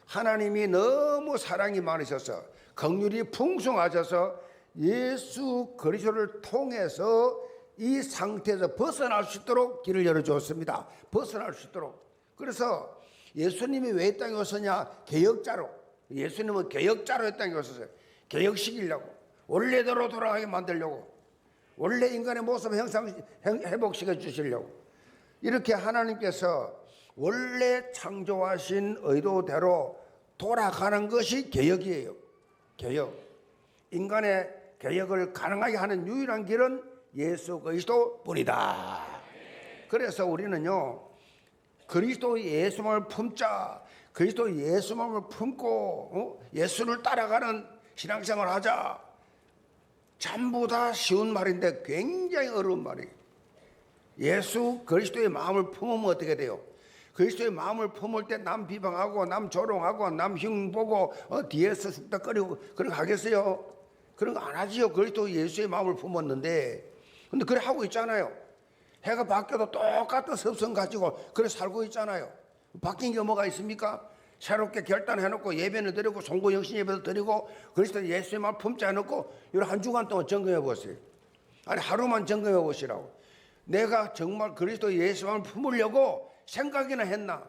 하나님이 너무 사랑이 많으셔서 긍휼이 풍성하셔서 예수 그리스도를 통해서 이 상태에서 벗어날 수 있도록 길을 열어주었습니다. 벗어날 수 있도록. 그래서 예수님이 왜 이 땅에 오셨냐? 개혁자로. 예수님은 개혁자로 이 땅에 오셨어요. 개혁시키려고. 원래대로 돌아가게 만들려고. 원래 인간의 모습을 회복시켜 주시려고. 이렇게 하나님께서 원래 창조하신 의도대로 돌아가는 것이 개혁이에요. 개혁. 인간의 개혁을 가능하게 하는 유일한 길은 예수 그리스도 뿐이다. 그래서 우리는요, 그리스도 예수만을 품자. 그리스도 예수만을 품고 예수를 따라가는 신앙생활을 하자. 전부 다 쉬운 말인데 굉장히 어려운 말이에요. 예수 그리스도의 마음을 품으면 어떻게 돼요? 그리스도의 마음을 품을 때 남 비방하고 남 조롱하고 남 흉보고 뒤에서 쑥닥거리고 그런 거 하겠어요? 그런 거 안 하지요. 그리스도 예수의 마음을 품었는데. 근데 그래 하고 있잖아요. 해가 바뀌어도 똑같은 습성 가지고 그래 살고 있잖아요. 바뀐 게 뭐가 있습니까? 새롭게 결단해놓고 예배는 드리고 송구영신 예배도 드리고 그리스도 예수의 말 품자 해놓고 이런 한 주간 동안 점검해 보세요. 아니 하루만 점검해 보시라고. 내가 정말 그리스도 예수의 말 품으려고 생각이나 했나?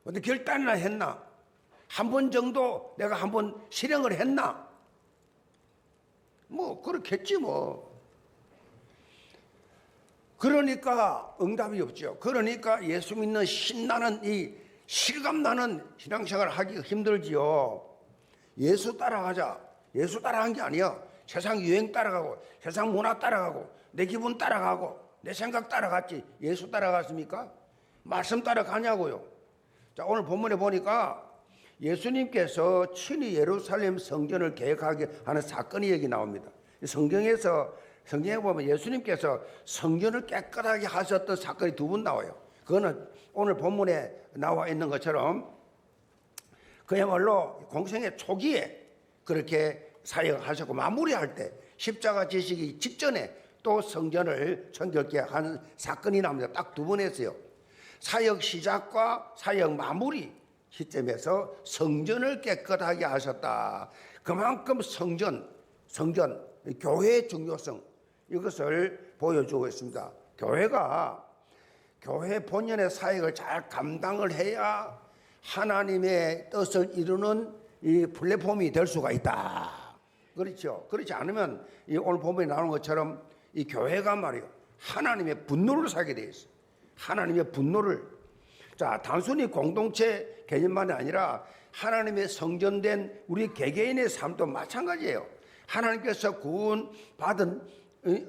어떤 결단이나 했나? 한 번 정도 내가 한번 실행을 했나? 뭐 그렇겠지 뭐. 그러니까 응답이 없죠. 그러니까 예수 믿는 신나는 이 실감나는 신앙생활을 하기 힘들지요. 예수 따라가자. 예수 따라간 게 아니야. 세상 유행 따라가고 세상 문화 따라가고 내 기분 따라가고 내 생각 따라갔지. 예수 따라갔습니까? 말씀 따라가냐고요. 자, 오늘 본문에 보니까 예수님께서 친히 예루살렘 성전을 계획하게 하는 사건이 여기 나옵니다. 성경에 보면 예수님께서 성전을 깨끗하게 하셨던 사건이 두 번 나와요. 그거는 오늘 본문에 나와 있는 것처럼 그야말로 공생의 초기에 그렇게 사역을 하셨고 마무리할 때 십자가 지시기 직전에 또 성전을 정결케 하는 사건이 나옵니다. 딱 두 번 했어요. 사역 시작과 사역 마무리 시점에서 성전을 깨끗하게 하셨다. 그만큼 성전, 교회의 중요성 이것을 보여주고 있습니다. 교회 본연의 사역을 잘 감당을 해야 하나님의 뜻을 이루는 이 플랫폼이 될 수가 있다. 그렇죠. 그렇지 않으면 이 오늘 본문에 나오는 것처럼 이 교회가 말이요 하나님의 분노를 사게 돼 있어요. 하나님의 분노를. 자, 단순히 공동체 개념만이 아니라 하나님의 성전된 우리 개개인의 삶도 마찬가지예요. 하나님께서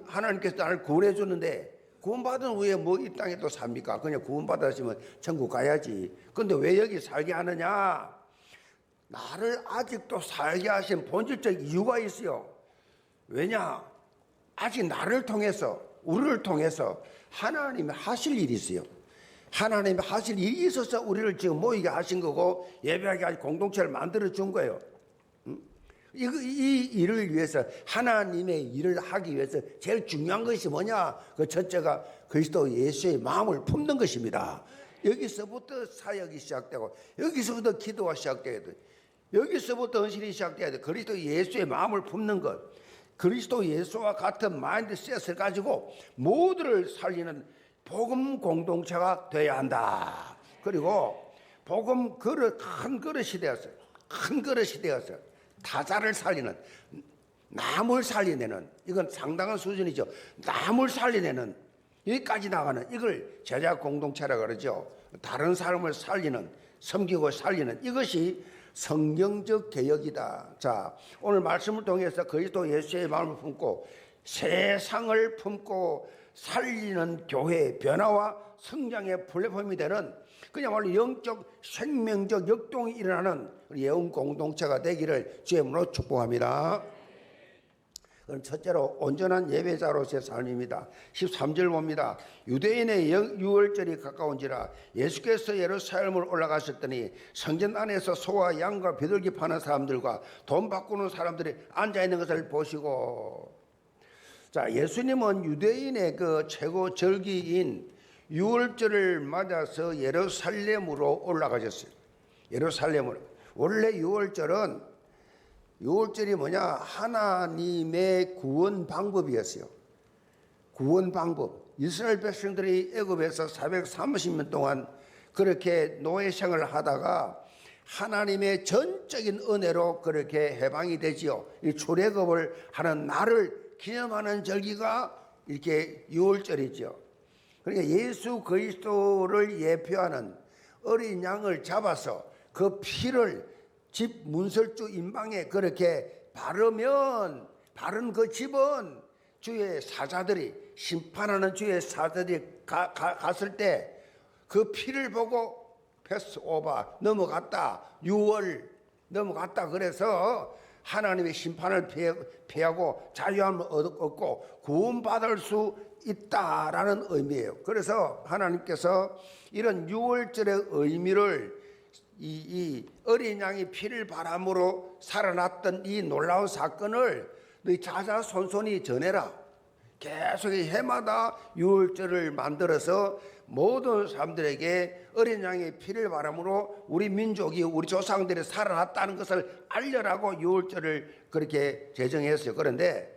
하나님께서 나를 구원해 줬는데 구원받은 후에 뭐 이 땅에 또 삽니까? 그냥 구원받았으면 천국 가야지. 근데 왜 여기 살게 하느냐? 나를 아직도 살게 하신 본질적 이유가 있어요. 왜냐? 아직 나를 통해서 우리를 통해서 하나님이 하실 일이 있어요. 하나님이 하실 일이 있어서 우리를 지금 모이게 하신 거고 예배하게 하신 공동체를 만들어 준 거예요. 이 일을 위해서 하나님의 일을 하기 위해서 제일 중요한 것이 뭐냐? 그 첫째가 그리스도 예수의 마음을 품는 것입니다. 여기서부터 사역이 시작되고 여기서부터 기도가 시작돼야 돼. 여기서부터 헌신이 시작돼야 돼. 그리스도 예수의 마음을 품는 것. 그리스도 예수와 같은 마인드셋을 가지고 모두를 살리는 복음 공동체가 되어야 한다. 그리고 복음 그릇, 큰 그릇이 되었어요. 큰 그릇이 되었어요. 타자를 살리는, 남을 살리내는, 이건 상당한 수준이죠. 남을 살리내는, 여기까지 나가는, 이걸 제자 공동체라 그러죠. 다른 사람을 살리는, 섬기고 살리는, 이것이 성경적 개혁이다. 자, 오늘 말씀을 통해서 그리스도 예수의 마음을 품고 세상을 품고 살리는 교회의 변화와 성장의 플랫폼이 되는 그야말로 영적 생명적 역동이 일어나는 예언 공동체가 되기를 주의 이름으로 축복합니다. 그럼 첫째로 온전한 예배자로서의 삶입니다. 13절 봅니다. 유대인의 유월절이 가까운지라 예수께서 예루살렘을 올라가셨더니 성전 안에서 소와 양과 비둘기 파는 사람들과 돈 바꾸는 사람들이 앉아있는 것을 보시고, 자, 예수님은 유대인의 그 최고 절기인 유월절을 맞아서 예루살렘으로 올라가셨어요. 예루살렘으로. 원래 유월절이 뭐냐? 하나님의 구원 방법이었어요. 구원 방법. 이스라엘 백성들이 애굽에서 430년 동안 그렇게 노예 생활을 하다가 하나님의 전적인 은혜로 그렇게 해방이 되지요. 이 출애굽을 하는 날을 기념하는 절기가 이렇게 유월절이죠. 그러니까 예수 그리스도를 예표하는 어린 양을 잡아서 그 피를 집 문설주 임방에 그렇게 바르면 바른 그 집은 주의 사자들이 심판하는 주의 사자들이 갔을 때 그 피를 보고 패스 오버 넘어갔다, 유월 넘어갔다, 그래서 하나님의 심판을 피하고 자유함을 얻고 구원받을 수 있다라는 의미예요. 그래서 하나님께서 이런 유월절의 의미를 이 어린 양이 피를 바람으로 살아났던 이 놀라운 사건을 너희 자자손손이 전해라. 계속 해마다 유월절을 만들어서 모든 사람들에게 어린 양의 피를 바람으로 우리 민족이 우리 조상들이 살아났다는 것을 알려라고 유월절을 그렇게 제정했어요. 그런데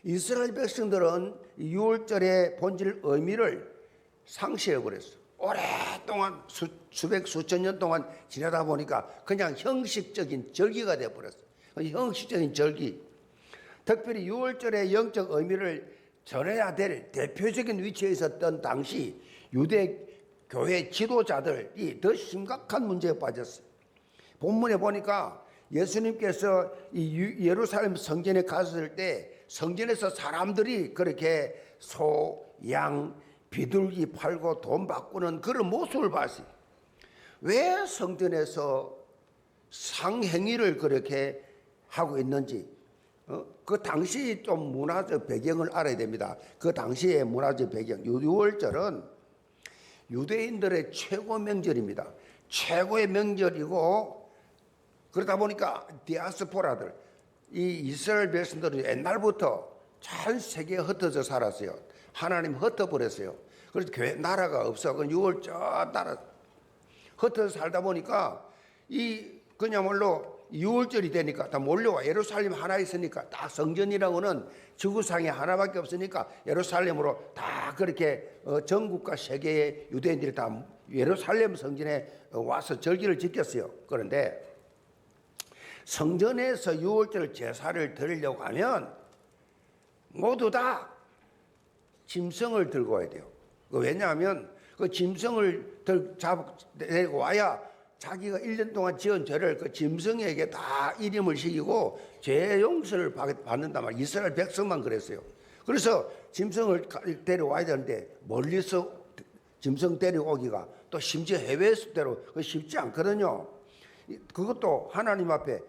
이스라엘 백성들은 유월절의 본질 의미를 상실해 버렸어요. 오랫동안 수백 수천 년 동안 지내다 보니까 그냥 형식적인 절기가 되어 버렸어요. 형식적인 절기. 특별히 유월절의 영적 의미를 전해야 될 대표적인 위치에 있었던 당시 유대 교회 지도자들이 더 심각한 문제에 빠졌어요. 본문에 보니까 예수님께서 이 예루살렘 성전에 갔을 때 성전에서 사람들이 그렇게 소, 양, 비둘기 팔고 돈 바꾸는 그런 모습을 봤어요. 왜 성전에서 상행위를 그렇게 하고 있는지 그 당시 좀 문화적 배경을 알아야 됩니다. 그 당시의 문화적 배경. 유월절은 유대인들의 최고 명절입니다. 최고의 명절이고 그러다 보니까 디아스포라들 이 이스라엘 백성들은 옛날부터 전 세계에 흩어져 살았어요. 하나님 흩어버렸어요. 그래서 교회 나라가 없어. 그 유월절 나라 흩어져 살다 보니까 이 그야말로 유월절이 되니까 다 몰려와. 예루살렘 하나 있으니까 다 성전이라고는 지구상에 하나밖에 없으니까 예루살렘으로 다 그렇게 전국과 세계의 유대인들이 다 예루살렘 성전에 와서 절기를 지켰어요. 그런데 성전에서 유월절 제사를 드리려고 하면 모두 다 짐승을 들고 와야 돼요. 왜냐하면 그 짐승을 데리고 와야 자기가 1년 동안 지은 죄를 그 짐승에게 다 이름을 시키고 죄 용서를 받는단 말이에요. 이스라엘 백성만 그랬어요. 그래서 짐승을 데려와야 되는데 멀리서 짐승 데려오기가 또 심지어 해외에서 쉽지 않거든요. 그것도 하나님 앞에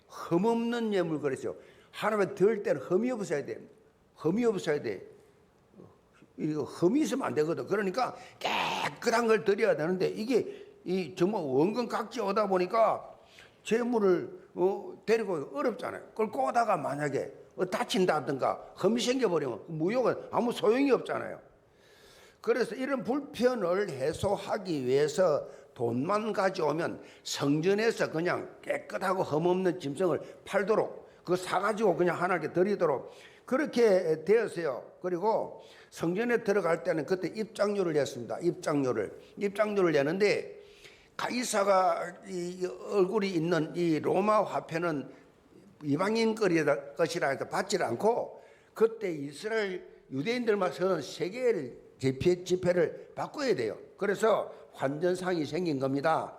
흠없는 예물 그랬어요. 하나님을 드릴 때는 흠이 없어야 돼. 흠이 없어야 돼. 이거 흠이 있으면 안 되거든. 그러니까 깨끗한 걸 드려야 되는데 이게 정말 원근 각지 오다 보니까 재물을 데리고 어렵잖아요. 그걸 꼬다가 만약에 다친다든가 흠이 생겨버리면 무효가 아무 소용이 없잖아요. 그래서 이런 불편을 해소하기 위해서 돈만 가져오면 성전에서 그냥 깨끗하고 흠없는 짐승을 팔도록 그거 사가지고 그냥 하나님께 드리도록 그렇게 되었어요. 그리고 성전에 들어갈 때는 그때 입장료를 냈습니다. 입장료를 내는데 가이사가 이 얼굴이 있는 이 로마 화폐는 이방인 것이라 해서 받지를 않고 그때 이스라엘 유대인들만 서는 세계를 지폐를 바꿔야 돼요. 그래서 환전상이 생긴 겁니다.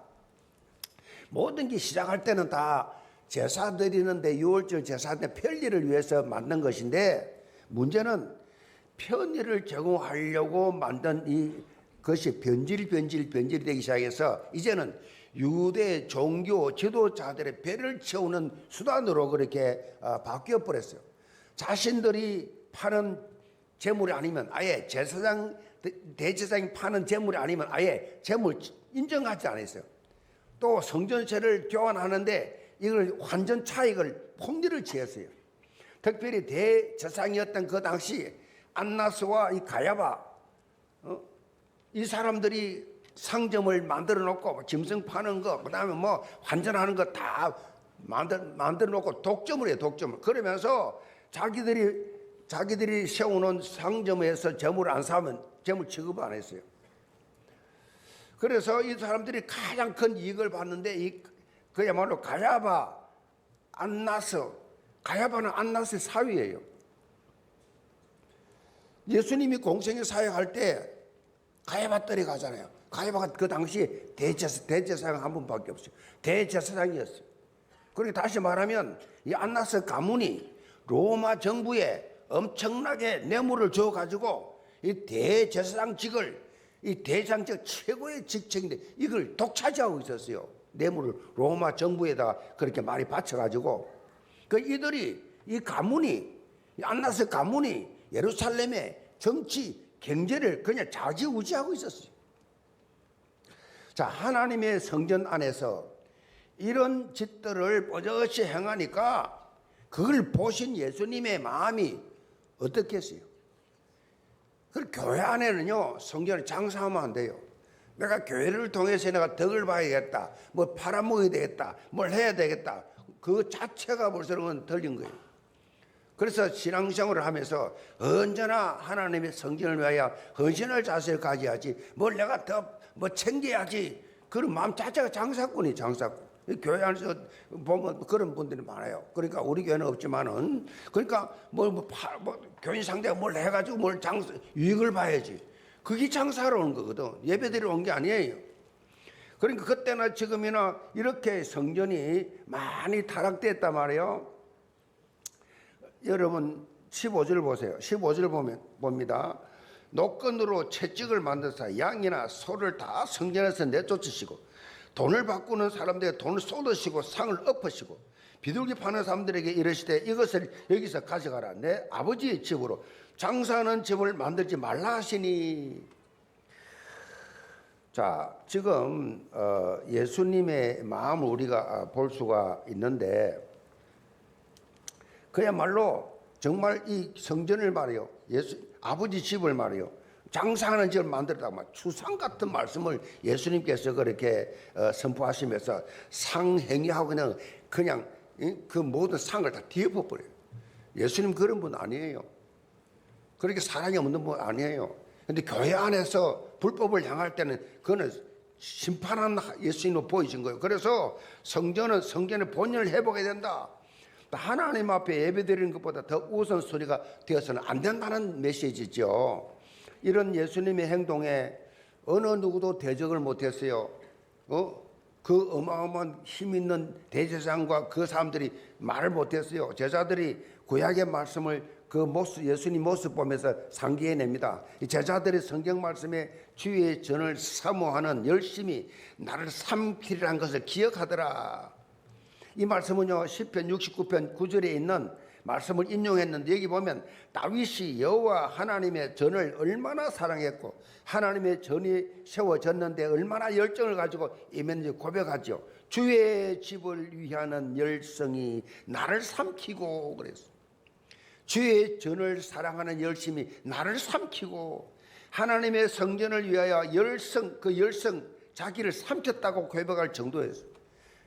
모든 게 시작할 때는 다 제사 드리는데 유월절 제사 때 편리를 위해서 만든 것인데 문제는 편의를 제공하려고 만든 그것이 변질이 되기 시작해서 이제는 유대 종교 지도자들의 배를 채우는 수단으로 그렇게 바뀌어 버렸어요. 자신들이 파는 재물이 아니면 아예 대제사장이 파는 재물이 아니면 아예 재물 인정하지 않았어요. 또 성전세를 교환하는데 이걸 환전 차익을 폭리를 취했어요. 특별히 대제사장이었던 그 당시 안나스와 이 가야바 이 사람들이 상점을 만들어 놓고 짐승 파는 거 그다음에 뭐 환전하는 거 다 만들어 놓고 독점을 해요. 독점을. 그러면서 자기들이 세워놓은 상점에서 재물을 안 사면 재물 취급을 안 했어요. 그래서 이 사람들이 가장 큰 이익을 봤는데 그야말로 가야바, 안나스, 가야바는 안나스의 사위예요. 예수님이 공생에 사역할 때 가야바 뜰에 가잖아요. 가야바가 그 당시 대제사장 한 분밖에 없어요. 대제사장이었어요. 그리고 다시 말하면 이 안나스 가문이 로마 정부에 엄청나게 뇌물을 줘가지고 이 대제사장직을 이 대제사장직 최고의 직책인데 이걸 독차지하고 있었어요. 뇌물을 로마 정부에다가 그렇게 많이 바쳐가지고 이 가문이 안나스 가문이 예루살렘의 정치 경제를 그냥 좌지우지하고 있었어요. 자, 하나님의 성전 안에서 이런 짓들을 버젓이 행하니까 그걸 보신 예수님의 마음이 어떻겠어요? 그 교회 안에는요, 성전을 장사하면 안 돼요. 내가 교회를 통해서 내가 덕을 봐야겠다, 뭐 팔아먹어야 되겠다, 뭘 해야 되겠다, 그 자체가 벌써는 들린 거예요. 그래서 신앙생활을 하면서 언제나 하나님의 성전을 위하여 헌신할 자세를 가져야지, 뭘 내가 더 뭐 챙겨야지, 그런 마음 자체가 장사꾼이 장사꾼. 교회 안에서 보면 그런 분들이 많아요. 그러니까 우리 교회는 없지만은, 그러니까 교인 상대가 뭘 해가지고 뭘 장사, 유익을 봐야지. 그게 장사하러 온 거거든. 예배드리러 온 게 아니에요. 그러니까 그때나 지금이나 이렇게 성전이 많이 타락됐단 말이에요. 여러분 15절 보세요. 15절 보면 봅니다. 노건으로 채찍을 만들어서 양이나 소를 다 성전에서 내쫓으시고, 돈을 바꾸는 사람들에게 돈을 쏟으시고 상을 엎으시고, 비둘기 파는 사람들에게 이르시되 이것을 여기서 가져가라. 내 아버지의 집으로 장사하는 집을 만들지 말라 하시니. 자, 지금 예수님의 마음을 우리가 볼 수가 있는데, 그야말로 정말 이 성전을 말이요, 아버지 집을 말이요, 장사하는 집을 만들었다고 말, 추상 같은 말씀을 예수님께서 그렇게 선포하시면서 상행위하고 그냥 그 모든 상을 다 뒤엎어버려요. 예수님 그런 분 아니에요. 그렇게 사랑이 없는 분 아니에요. 근데 교회 안에서 불법을 향할 때는 그거는 심판하는 예수님으로 보이신 거예요. 그래서 성전은 성전의 본연을 회복해야 된다. 하나님 앞에 예배드리는 것보다 더 우선순위가 되어서는 안 된다는 메시지죠. 이런 예수님의 행동에 어느 누구도 대적을 못했어요. 그 어마어마한 힘 있는 대제사장과 그 사람들이 말을 못했어요. 제자들이 구약의 말씀을 그 모습, 예수님 모습 보면서 상기해냅니다. 제자들의 성경 말씀에 주의 전을 사모하는 열심히 나를 삼키리라는 것을 기억하더라. 이 말씀은요, 시편 69편 9절에 있는 말씀을 인용했는데, 여기 보면 다윗이 여호와 하나님의 전을 얼마나 사랑했고 하나님의 전이 세워졌는데 얼마나 열정을 가지고 임했는지 고백하죠. 주의 집을 위하는 열성이 나를 삼키고 그랬어. 주의 전을 사랑하는 열심이 나를 삼키고, 하나님의 성전을 위하여 그 열성 자기를 삼켰다고 고백할 정도였어.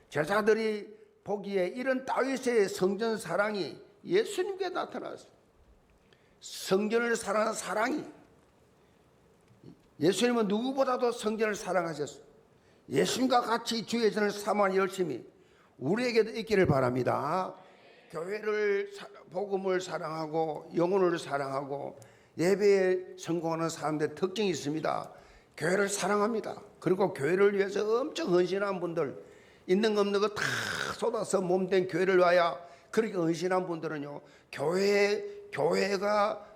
제자들이 보기에 이런 다윗의 성전 사랑이 예수님께 나타났어요. 성전을 사랑하는 사랑이, 예수님은 누구보다도 성전을 사랑하셨어요. 예수님과 같이 주의 전을 사모하는 열심이 우리에게도 있기를 바랍니다. 교회를, 복음을 사랑하고 영혼을 사랑하고 예배에 성공하는 사람들의 특징이 있습니다. 교회를 사랑합니다. 그리고 교회를 위해서 엄청 헌신한 분들, 있는 거 없는 거 다 쏟아서 몸된 교회를 위하여 그렇게 헌신한 분들은요, 교회가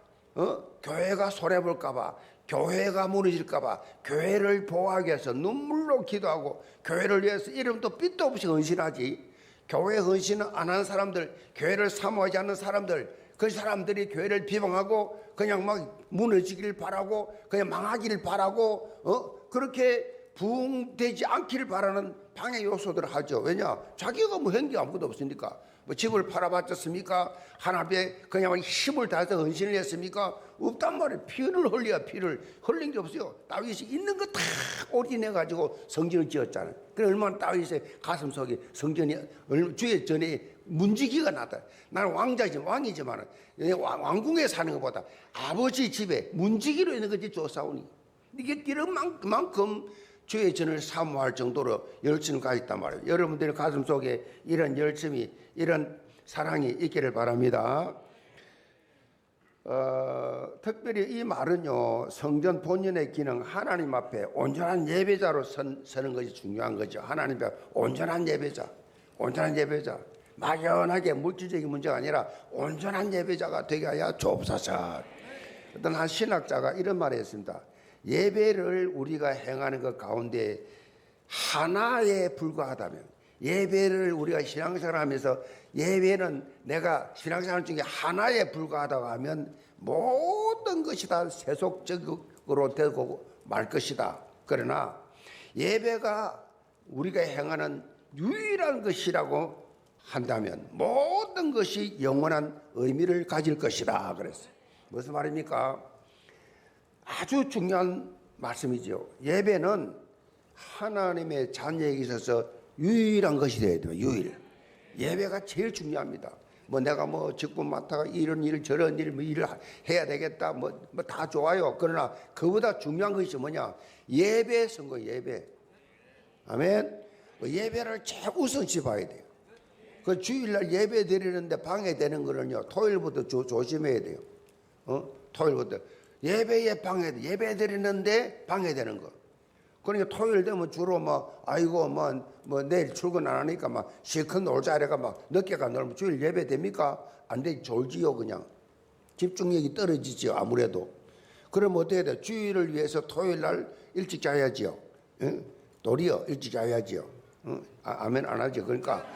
손해볼까봐, 교회가 무너질까봐 교회를 보호하기 위해서 눈물로 기도하고 교회를 위해서 이름도 삐도 없이 헌신하지. 교회 헌신을 안 하는 사람들, 교회를 사모하지 않는 사람들, 그 사람들이 교회를 비방하고 그냥 막 무너지기를 바라고 그냥 망하기를 바라고 그렇게 부흥되지 않기를 바라는 방해 요소들을 하죠. 왜냐? 자기가 뭐 한 게 아무것도 없으니까. 뭐 집을 팔아봤겠습니까? 하나님에 그냥 힘을 다해서 헌신을 했습니까? 없단 말이에요. 피를 흘린 게 없어요. 다윗이 있는 거 다 올인해가지고 성전을 지었잖아요. 그래 얼마나 다윗의 가슴 속에 성전이 주의 전에 문지기가 나다. 나는 왕이지만 왕궁에 사는 것보다 아버지 집에 문지기로 있는 것이 좋사오니, 이게 이런 만큼 주의 전을 사모할 정도로 열심을 가졌단 말이에요. 여러분들의 가슴 속에 이런 열심이, 이런 사랑이 있기를 바랍니다. 특별히 이 말은요, 성전 본연의 기능, 하나님 앞에 온전한 예배자로 서는 것이 중요한 거죠. 하나님 앞에 온전한 예배자, 막연하게 물질적인 문제가 아니라 온전한 예배자가 되게 하여 주옵소서. 어떤 한 신학자가 이런 말을 했습니다. 예배를 우리가 행하는 것 가운데 하나에 불과하다면, 예배를 우리가 신앙생활 하면서 예배는 내가 신앙생활 중에 하나에 불과하다고 하면 모든 것이 다 세속적으로 되고 말 것이다. 그러나 예배가 우리가 행하는 유일한 것이라고 한다면 모든 것이 영원한 의미를 가질 것이다 그랬어요. 무슨 말입니까? 아주 중요한 말씀이죠. 예배는 하나님의 자녀에게 있어서 유일한 것이 되어야 돼요. 유일. 예배가 제일 중요합니다. 뭐 내가 뭐 직분 맡아가 이런 일 저런 일 뭐 일을 해야 되겠다 뭐 다 좋아요. 그러나 그보다 중요한 것이 뭐냐? 예배 선거 예배. 아멘. 예배를 최우선시 봐야 돼요. 그 주일날 예배 드리는데 방해되는 거는요. 토요일부터 조심해야 돼요. 토요일부터 예배에 예배 드리는데 방해되는 거. 그러니까 토요일 되면 주로 막 아이고 뭐 내일 출근 안 하니까 막 실컷 놀자 이래가 막 늦게가 놀면 주일 예배 됩니까? 안 돼. 졸지요. 그냥 집중력이 떨어지죠. 아무래도. 그럼 어떻게 돼? 주일을 위해서 토요일 날 일찍 자야지요. 응? 도리어 일찍 자야지요. 응? 아멘 안 하죠. 그러니까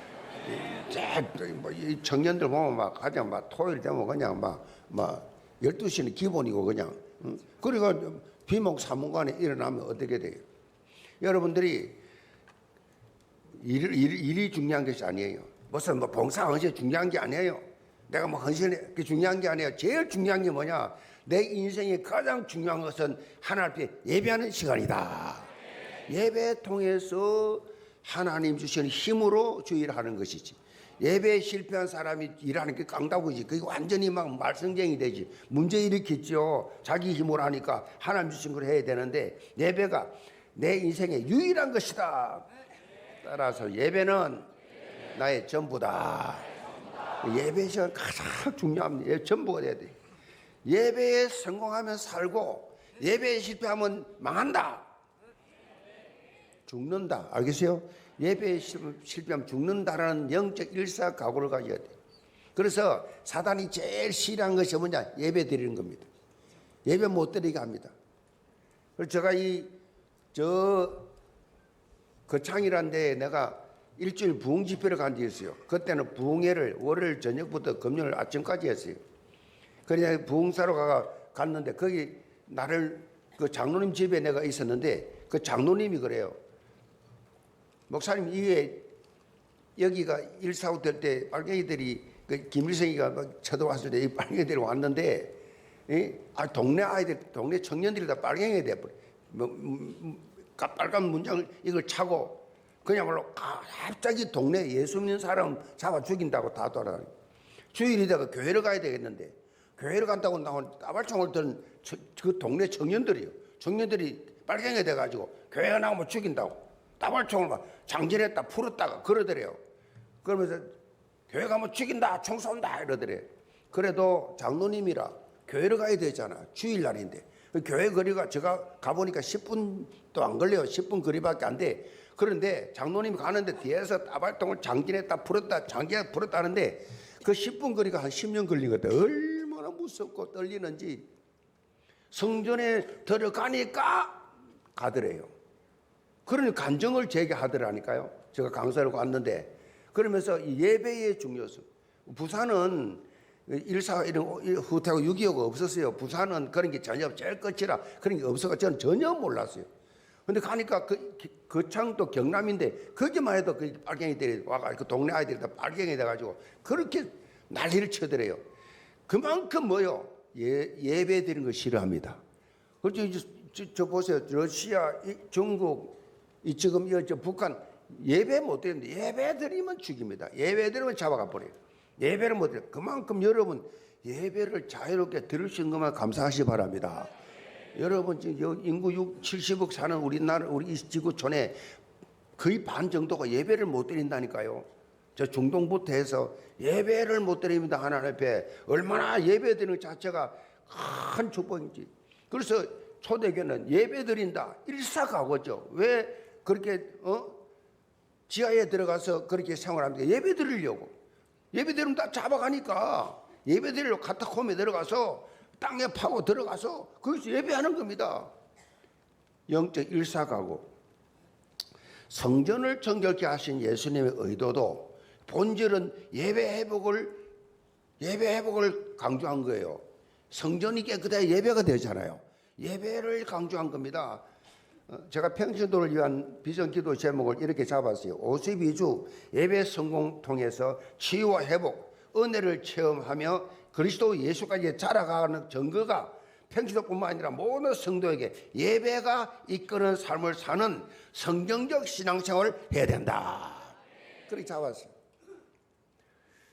이 청년들 보면 막 가장 막 토요일 되면 그냥 막 12시는 기본이고 그냥. 응? 그리고 비목 사문간에 일어나면 어떻게 돼요? 여러분들이 일이 중요한 것이 아니에요. 무슨 뭐 봉사 헌신 중요한 게 아니에요. 내가 뭐 헌신이 중요한 게 아니에요. 제일 중요한 게 뭐냐? 내 인생의 가장 중요한 것은 하나님 앞에 예배하는 시간이다. 예배 통해서 하나님 주시는 힘으로 주의를 하는 것이지. 예배에 실패한 사람이 일하는 게 깡다구지. 그게 완전히 막 말썽쟁이 되지. 문제 일으켰죠. 자기 힘으로 하니까 하나님 주신 걸 해야 되는데 예배가 내 인생의 유일한 것이다. 따라서 예배는 나의 전부다. 예배 시간 가장 중요합니다. 전부가 돼야 돼. 예배에 성공하면 살고 예배에 실패하면 망한다. 죽는다. 알겠어요? 예배에 실패하면 죽는다라는 영적 일사각오를 가져야 돼. 그래서 사단이 제일 싫어하는 것이 뭐냐? 예배 드리는 겁니다. 예배 못 드리게 합니다. 그래서 제가 거창이라는 데에 내가 일주일 부흥 집회를 간 적이 있어요. 그때는 부흥회를 월요일 저녁부터 금요일 아침까지 했어요. 그래서 부흥사로 갔는데 거기 나를 그 장로님 집에 내가 있었는데 그 장로님이 그래요. 목사님 이게 여기가 145 될 때 빨갱이들이 그 김일성이가 막 쳐들어왔을 때 이 빨갱이들이 왔는데 동네 아이들 동네 청년들이 다 빨갱이가 돼버려. 빨간 문장을 이걸 차고 그야말로 갑자기 동네 예수 믿는 사람 잡아 죽인다고 다 돌아다니고 주일이 되고 교회를 가야 되겠는데 교회를 간다고 나온 따발총을 든 그 동네 청년들이요. 청년들이 빨갱이가 돼가지고 교회가 나오면 죽인다고 따발총을 막 장전했다 풀었다가 그러더래요. 그러면서 교회 가면 죽인다 총 쏜다 이러더래요. 그래도 장로님이라 교회를 가야 되잖아. 주일날인데 교회 거리가 제가 가보니까 10분도 안 걸려요. 10분 거리밖에 안 돼. 그런데 장로님이 가는데 뒤에서 따발통을 장전했다 풀었다 장전했다 풀었다 하는데 그 10분 거리가 한 10년 걸린 것 같아요. 얼마나 무섭고 떨리는지. 성전에 들어가니까 가더래요. 그러니 간정을 제기하더라니까요. 제가 강사를 왔는데 그러면서 예배의 중요성. 부산은 1.4 이런 후퇴하고 6.25가 없었어요. 부산은 그런 게 전혀 제일 끝이라 그런 게 없어서 저는 전혀 몰랐어요. 근데 가니까 거창도 경남인데 거기만 해도 그 빨갱이들이 와가지고 그 동네 아이들이 다 빨갱이 돼가지고 그렇게 난리를 치더래요. 그만큼 뭐요? 예배 드리는 걸 싫어합니다. 그렇죠. 저 보세요. 러시아, 중국, 지금 저 북한 예배 못 드리는데 예배 드리면 죽입니다. 예배 드리면 잡아가 버려요. 예배를 못 드려요. 그만큼 여러분 예배를 자유롭게 들으신 것만 감사하시 바랍니다. 여러분 지금 인구 70억 사는 우리나라 우리 이 지구촌에 거의 반 정도가 예배를 못 드린다니까요. 저 중동부터 해서 예배를 못 드립니다. 하나님 앞에 얼마나 예배 드리는 자체가 큰 축복인지. 그래서 초대교회는 예배 드린다 일사각오죠. 왜 그렇게 지하에 들어가서 그렇게 생활합니까? 예배 드리려고. 예배 드리면 다 잡아가니까 예배 드리려고 카타콤에 들어가서 땅에 파고 들어가서 거기서 예배하는 겁니다. 영적 일사각오. 성전을 정결케 하신 예수님의 의도도 본질은 예배 회복을 강조한 거예요. 성전이 깨끗해야 예배가 되잖아요. 예배를 강조한 겁니다. 제가 평신도를 위한 비전기도 제목을 이렇게 잡았어요. 52주 예배 성공 통해서 치유와 회복, 은혜를 체험하며 그리스도 예수까지 자라가는 증거가 평신도뿐만 아니라 모든 성도에게 예배가 이끄는 삶을 사는 성경적 신앙생활을 해야 된다. 그렇게 잡았어요.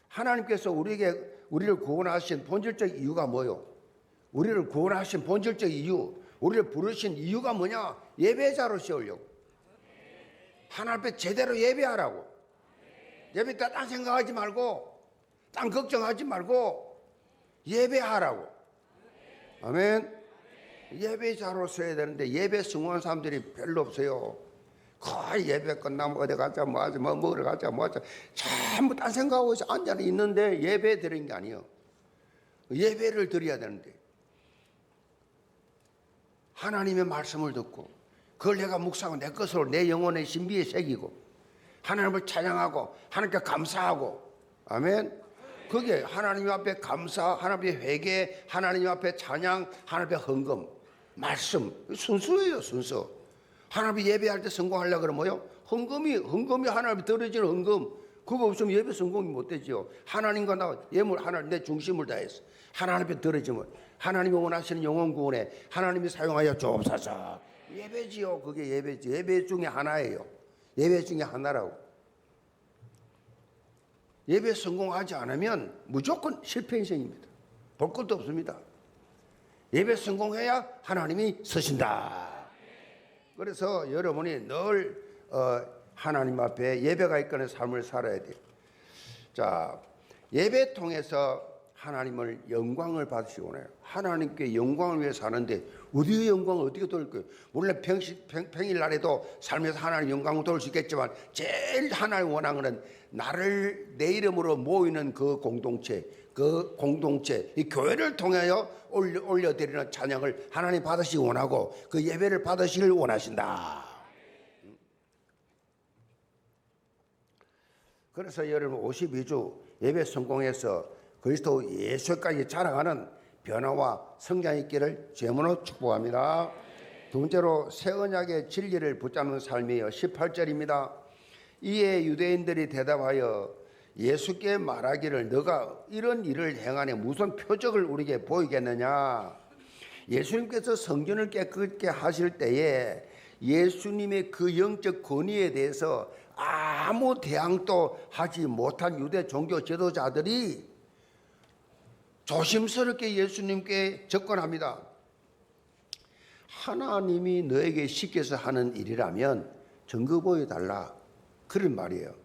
하나님께서 우리를 구원하신 본질적 이유가 뭐요? 우리를 구원하신 본질적 이유, 우리를 부르신 이유가 뭐냐? 예배자로 세우려고. 하나님 앞에 제대로 예배하라고. 예배 때 딴 생각하지 말고, 딴 걱정하지 말고 예배하라고. 아멘. 예배자로 서야 되는데 예배 성공한 사람들이 별로 없어요. 거의 예배 끝나면 어디 가자 뭐 하자 뭐 먹으러 가자 뭐 하자 전부 딴 생각하고 앉아 있는데 예배 드리는 게 아니에요. 예배를 드려야 되는데 하나님의 말씀을 듣고 그걸 내가 묵상하고 내 것으로 내 영혼의 신비에 새기고 하나님을 찬양하고 하나님께 감사하고 아멘. 그게 하나님 앞에 감사, 하나님 앞에 회개, 하나님 앞에 찬양, 하나님 앞에 헌금, 말씀 순수예요. 순수. 하나님 예배할 때 성공하려고 그러면 뭐요? 헌금이 하나님 앞에 들어지는 헌금. 그거 없으면 예배 성공이 못 되죠. 하나님과 나 예물 하나님 내 중심을 다해서 하나님 앞에 들어지면 하나님이 원하시는 영혼 구원에 하나님이 사용하여 주옵소서. 예배지요. 그게 예배지. 예배 중에 하나예요. 예배 중에 하나라고. 예배 성공하지 않으면 무조건 실패 인생입니다. 볼 것도 없습니다. 예배 성공해야 하나님이 서신다. 그래서 여러분이 늘 하나님 앞에 예배가 이끄는 삶을 살아야 돼요. 자, 예배 통해서 하나님을 영광을 받으시고 해요. 하나님께 영광을 위해 사는데 어디의 영광을 어떻게 돌릴 거예요? 물론 평일날에도 삶에서 하나님 영광을 돌릴 수 있겠지만 제일 하나님 원하는 것은 나를 내 이름으로 모이는 그 공동체, 이 교회를 통하여 올려드리는 찬양을 하나님 받으시기 원하고 그 예배를 받으시길 원하신다. 그래서 여러분 52주 예배 성공해서 그리스도 예수까지 자랑하는 변화와 성장이 있기를 주님으로 축복합니다. 두 번째로 새 언약의 진리를 붙잡는 삶이에요. 18절입니다. 이에 유대인들이 대답하여 예수께 말하기를 너가 이런 일을 행하니 무슨 표적을 우리에게 보이겠느냐. 예수님께서 성전을 깨끗게 하실 때에 예수님의 그 영적 권위에 대해서 아무 대항도 하지 못한 유대 종교 지도자들이 조심스럽게 예수님께 접근합니다. 하나님이 너에게 시켜서 하는 일이라면 증거 보여달라. 그런 말이에요.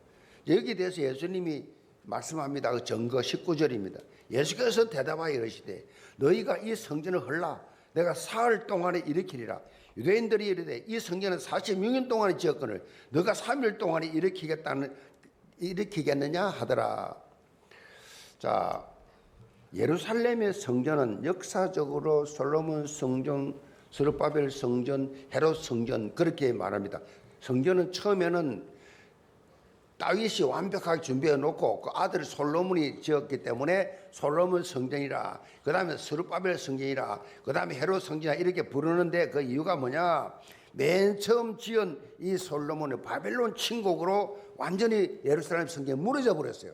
여기에 대해서 예수님이 말씀합니다. 그 증거 19절입니다. 예수께서 대답하여 이르시되 너희가 이 성전을 헐라 내가 사흘 동안에 일으키리라. 유대인들이 이르되 이 성전은 46년 동안에 지었거늘 너가 3일 동안에 일으키겠느냐 하더라. 자, 예루살렘의 성전은 역사적으로 솔로몬 성전, 스룹바벨 성전, 헤롯 성전 그렇게 말합니다. 성전은 처음에는 다윗이 완벽하게 준비해 놓고 그 아들 솔로몬이 지었기 때문에 솔로몬 성전이라, 그 다음에 스룹바벨 성전이라, 그 다음에 헤롯 성전이라 이렇게 부르는데 그 이유가 뭐냐? 맨 처음 지은 이 솔로몬의 바벨론 침공으로 완전히 예루살렘 성전이 무너져 버렸어요.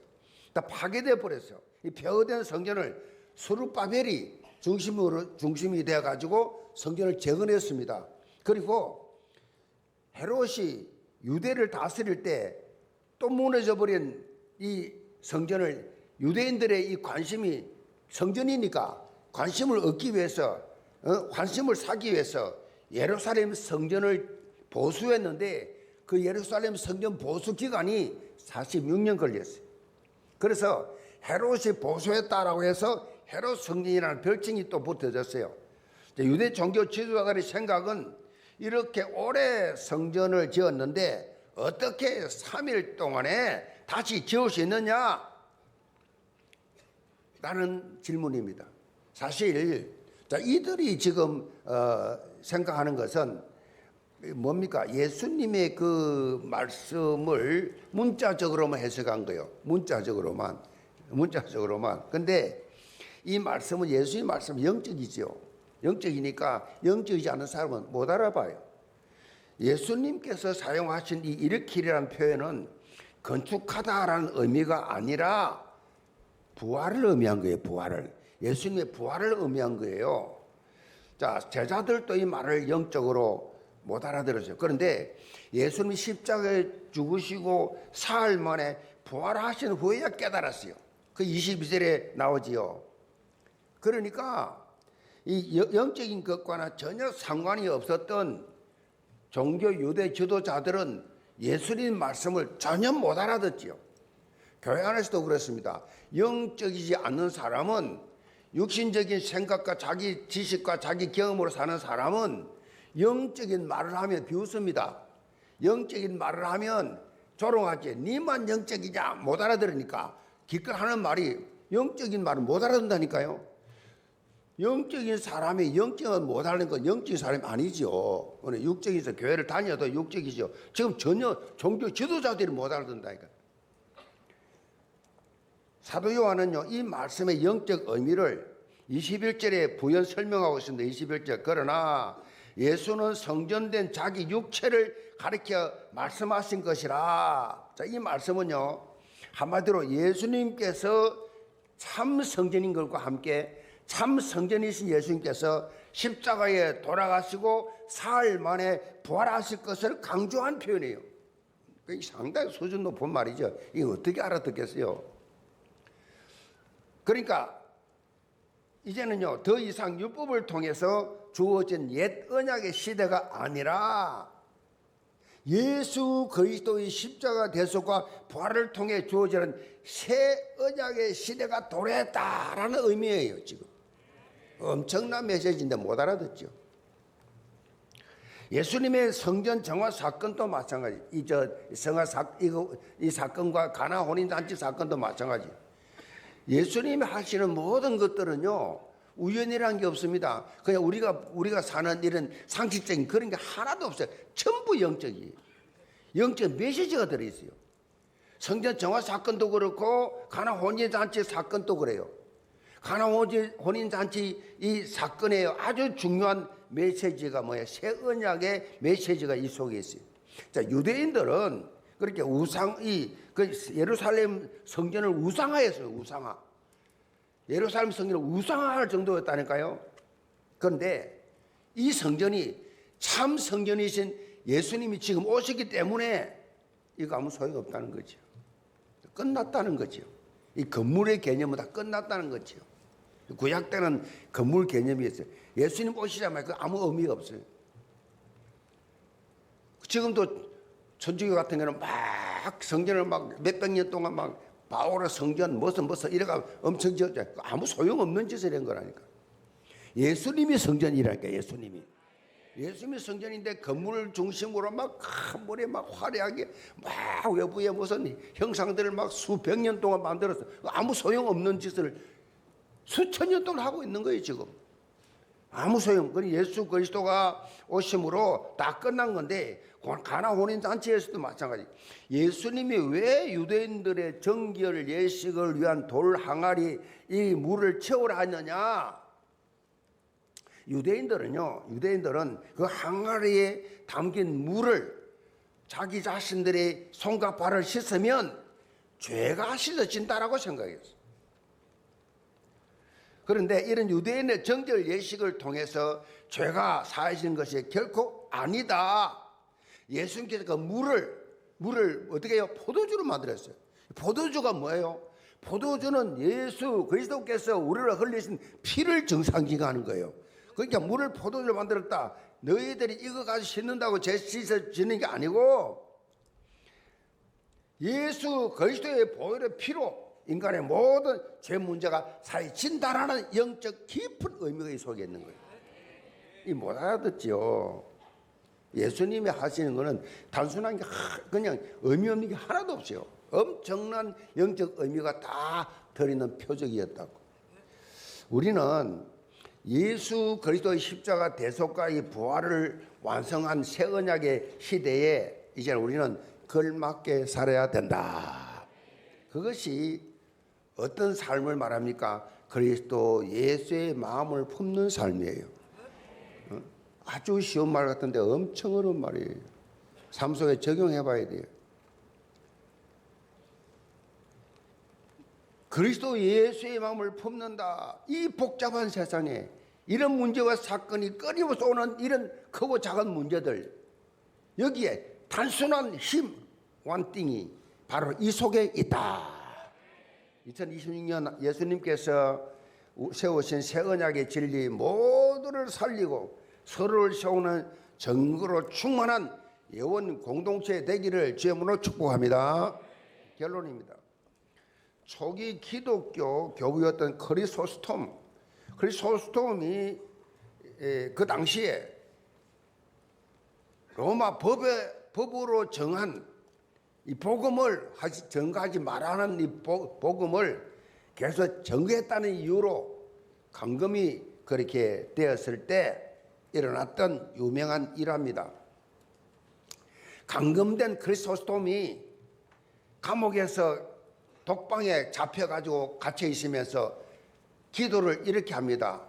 다 파괴되어 버렸어요. 이 폐허된 성전을 스룹바벨이 중심이 되어 가지고 성전을 재건했습니다. 그리고 헤롯이 유대를 다스릴 때 또 무너져 버린 이 성전을 유대인들의 이 관심이 성전이니까 관심을 얻기 위해서 관심을 사기 위해서 예루살렘 성전을 보수했는데 그 예루살렘 성전 보수 기간이 46년 걸렸어요. 그래서 헤롯이 보수했다라고 해서 헤롯 성전이라는 별칭이 또 붙어졌어요. 유대 종교 지도자들의 생각은 이렇게 오래 성전을 지었는데 어떻게 3일 동안에 다시 지을 수 있느냐? 라는 질문입니다. 사실 이들이 지금 생각하는 것은 뭡니까? 예수님의 그 말씀을 문자적으로만 해석한 거예요. 문자적으로만. 근데 이 말씀은 예수의 말씀은 영적이죠. 영적이니까 영적이지 않은 사람은 못 알아봐요. 예수님께서 사용하신 이 일으키리라는 표현은 건축하다라는 의미가 아니라 부활을 의미한 거예요. 부활을. 예수님의 부활을 의미한 거예요. 자, 제자들도 이 말을 영적으로 못 알아들었어요. 그런데 예수님이 십자가에 죽으시고 사흘 만에 부활하신 후에야 깨달았어요. 그 22절에 나오지요. 그러니까 이 영적인 것과는 전혀 상관이 없었던 종교 유대 지도자들은 예수님 말씀을 전혀 못 알아듣지요. 교회 안에서도 그렇습니다. 영적이지 않는 사람은, 육신적인 생각과 자기 지식과 자기 경험으로 사는 사람은 영적인 말을 하면 비웃습니다. 영적인 말을 하면 조롱하지. 니만 영적이냐 못 알아들으니까 기껏 하는 말이 영적인 말은 못 알아듣는다니까요. 영적인 사람이 영적은 못 알아듣는 건 영적인 사람이 아니죠. 오늘 육적에서 교회를 다녀도 육적이죠. 지금 전혀 종교 지도자들이 못 알아듣는다니까. 사도 요한은요, 이 말씀의 영적 의미를 21절에 부연 설명하고 있습니다. 21절. 그러나 예수는 성전된 자기 육체를 가리켜 말씀하신 것이라. 자, 이 말씀은요, 한마디로 예수님께서 참 성전인 것과 함께 참 성전이신 예수님께서 십자가에 돌아가시고 사흘 만에 부활하실 것을 강조한 표현이에요. 상당히 수준 높은 말이죠. 이거 어떻게 알아듣겠어요? 그러니까 이제는요, 더 이상 율법을 통해서 주어진 옛 언약의 시대가 아니라 예수 그리스도의 십자가 대속과 부활을 통해 주어지는 새 언약의 시대가 도래했다라는 의미예요. 지금 엄청난 메시지인데 못 알아듣죠. 예수님의 성전 정화 사건도 마찬가지. 이 사건과 가나 혼인 잔치 사건도 마찬가지. 예수님이 하시는 모든 것들은요, 우연이라는 게 없습니다. 그냥 우리가 사는 이런 상식적인 그런 게 하나도 없어요. 전부 영적이에요. 영적 메시지가 들어있어요. 성전 정화 사건도 그렇고 가나 혼인 잔치 사건도 그래요. 가나 혼인 잔치 이 사건에 아주 중요한 메시지가 뭐예요? 새 언약의 메시지가 이 속에 있어요. 자, 유대인들은 그렇게 예루살렘 성전을 우상화했어요. 우상화. 예루살렘 성전을 우상화할 정도였다니까요. 그런데 이 성전이 참 성전이신 예수님이 지금 오시기 때문에 이거 아무 소용없다는 거죠. 끝났다는 거죠. 이 건물의 개념은 다 끝났다는 거죠. 구약 때는 건물 개념이 있어요. 예수님 오시자마자 아무 의미가 없어요. 지금도 천주교 같은 경우는 막 성전을 막 몇백 년 동안 막 바오라 성전 무슨 이래가 엄청 지었잖아요. 아무 소용없는 짓을 한 거라니까. 예수님이 성전이라니까. 예수님이 성전인데 건물을 중심으로 막 건물에 막 화려하게 막 외부에 무슨 형상들을 막 수백 년 동안 만들었어. 아무 소용없는 짓을 수천 년 동안 하고 있는 거예요 지금. 아무 소용. 그럼 예수 그리스도가 오심으로 다 끝난 건데 가나 혼인 잔치에서도 마찬가지. 예수님이 왜 유대인들의 정결 예식을 위한 돌 항아리 이 물을 채우라 하느냐? 유대인들은 그 항아리에 담긴 물을 자기 자신들의 손과 발을 씻으면 죄가 씻어진다라고 생각했어요. 그런데 이런 유대인의 정결 예식을 통해서 죄가 사해지는 것이 결코 아니다. 예수님께서 그 물을 어떻게 해요? 포도주로 만들었어요. 포도주가 뭐예요? 포도주는 예수 그리스도께서 우리를 흘리신 피를 정상징하는 거예요. 그러니까 물을 포도주로 만들었다. 너희들이 이거 가지고 씻는다고 죄 씻어지는 게 아니고 예수 그리스도의 보혈의 피로 인간의 모든 죄 문제가 사해진다라는 영적 깊은 의미가 이 속에 있는 거예요. 이 못 알아듣죠. 예수님이 하시는 거는 단순한 게 그냥 의미 없는 게 하나도 없어요. 엄청난 영적 의미가 다 들어있는 표적이었다고. 우리는 예수 그리스도의 십자가 대속과 이 부활을 완성한 새 언약의 시대에 이제 우리는 걸맞게 살아야 된다. 그것이 어떤 삶을 말합니까? 그리스도 예수의 마음을 품는 삶이에요. 아주 쉬운 말 같은데 엄청 어려운 말이에요. 삶 속에 적용해 봐야 돼요. 그리스도 예수의 마음을 품는다. 이 복잡한 세상에 이런 문제와 사건이 끊임없이 오는 이런 크고 작은 문제들, 여기에 단순한 힘, 원띵이 바로 이 속에 있다. 2026년 예수님께서 세우신 새 언약의 진리 모두를 살리고 서로를 세우는 증거로 충만한 예원 공동체 되기를 주님으로 축복합니다. 결론입니다. 초기 기독교 교부였던 크리소스톰이 그 당시에 로마 법으로 정한 이 복음을 증거하지 말라는 이 복음을 계속 증거했다는 이유로 감금이 그렇게 되었을 때 일어났던 유명한 일화입니다. 감금된 크리소스톰이 감옥에서 독방에 잡혀가지고 갇혀 있으면서 기도를 이렇게 합니다.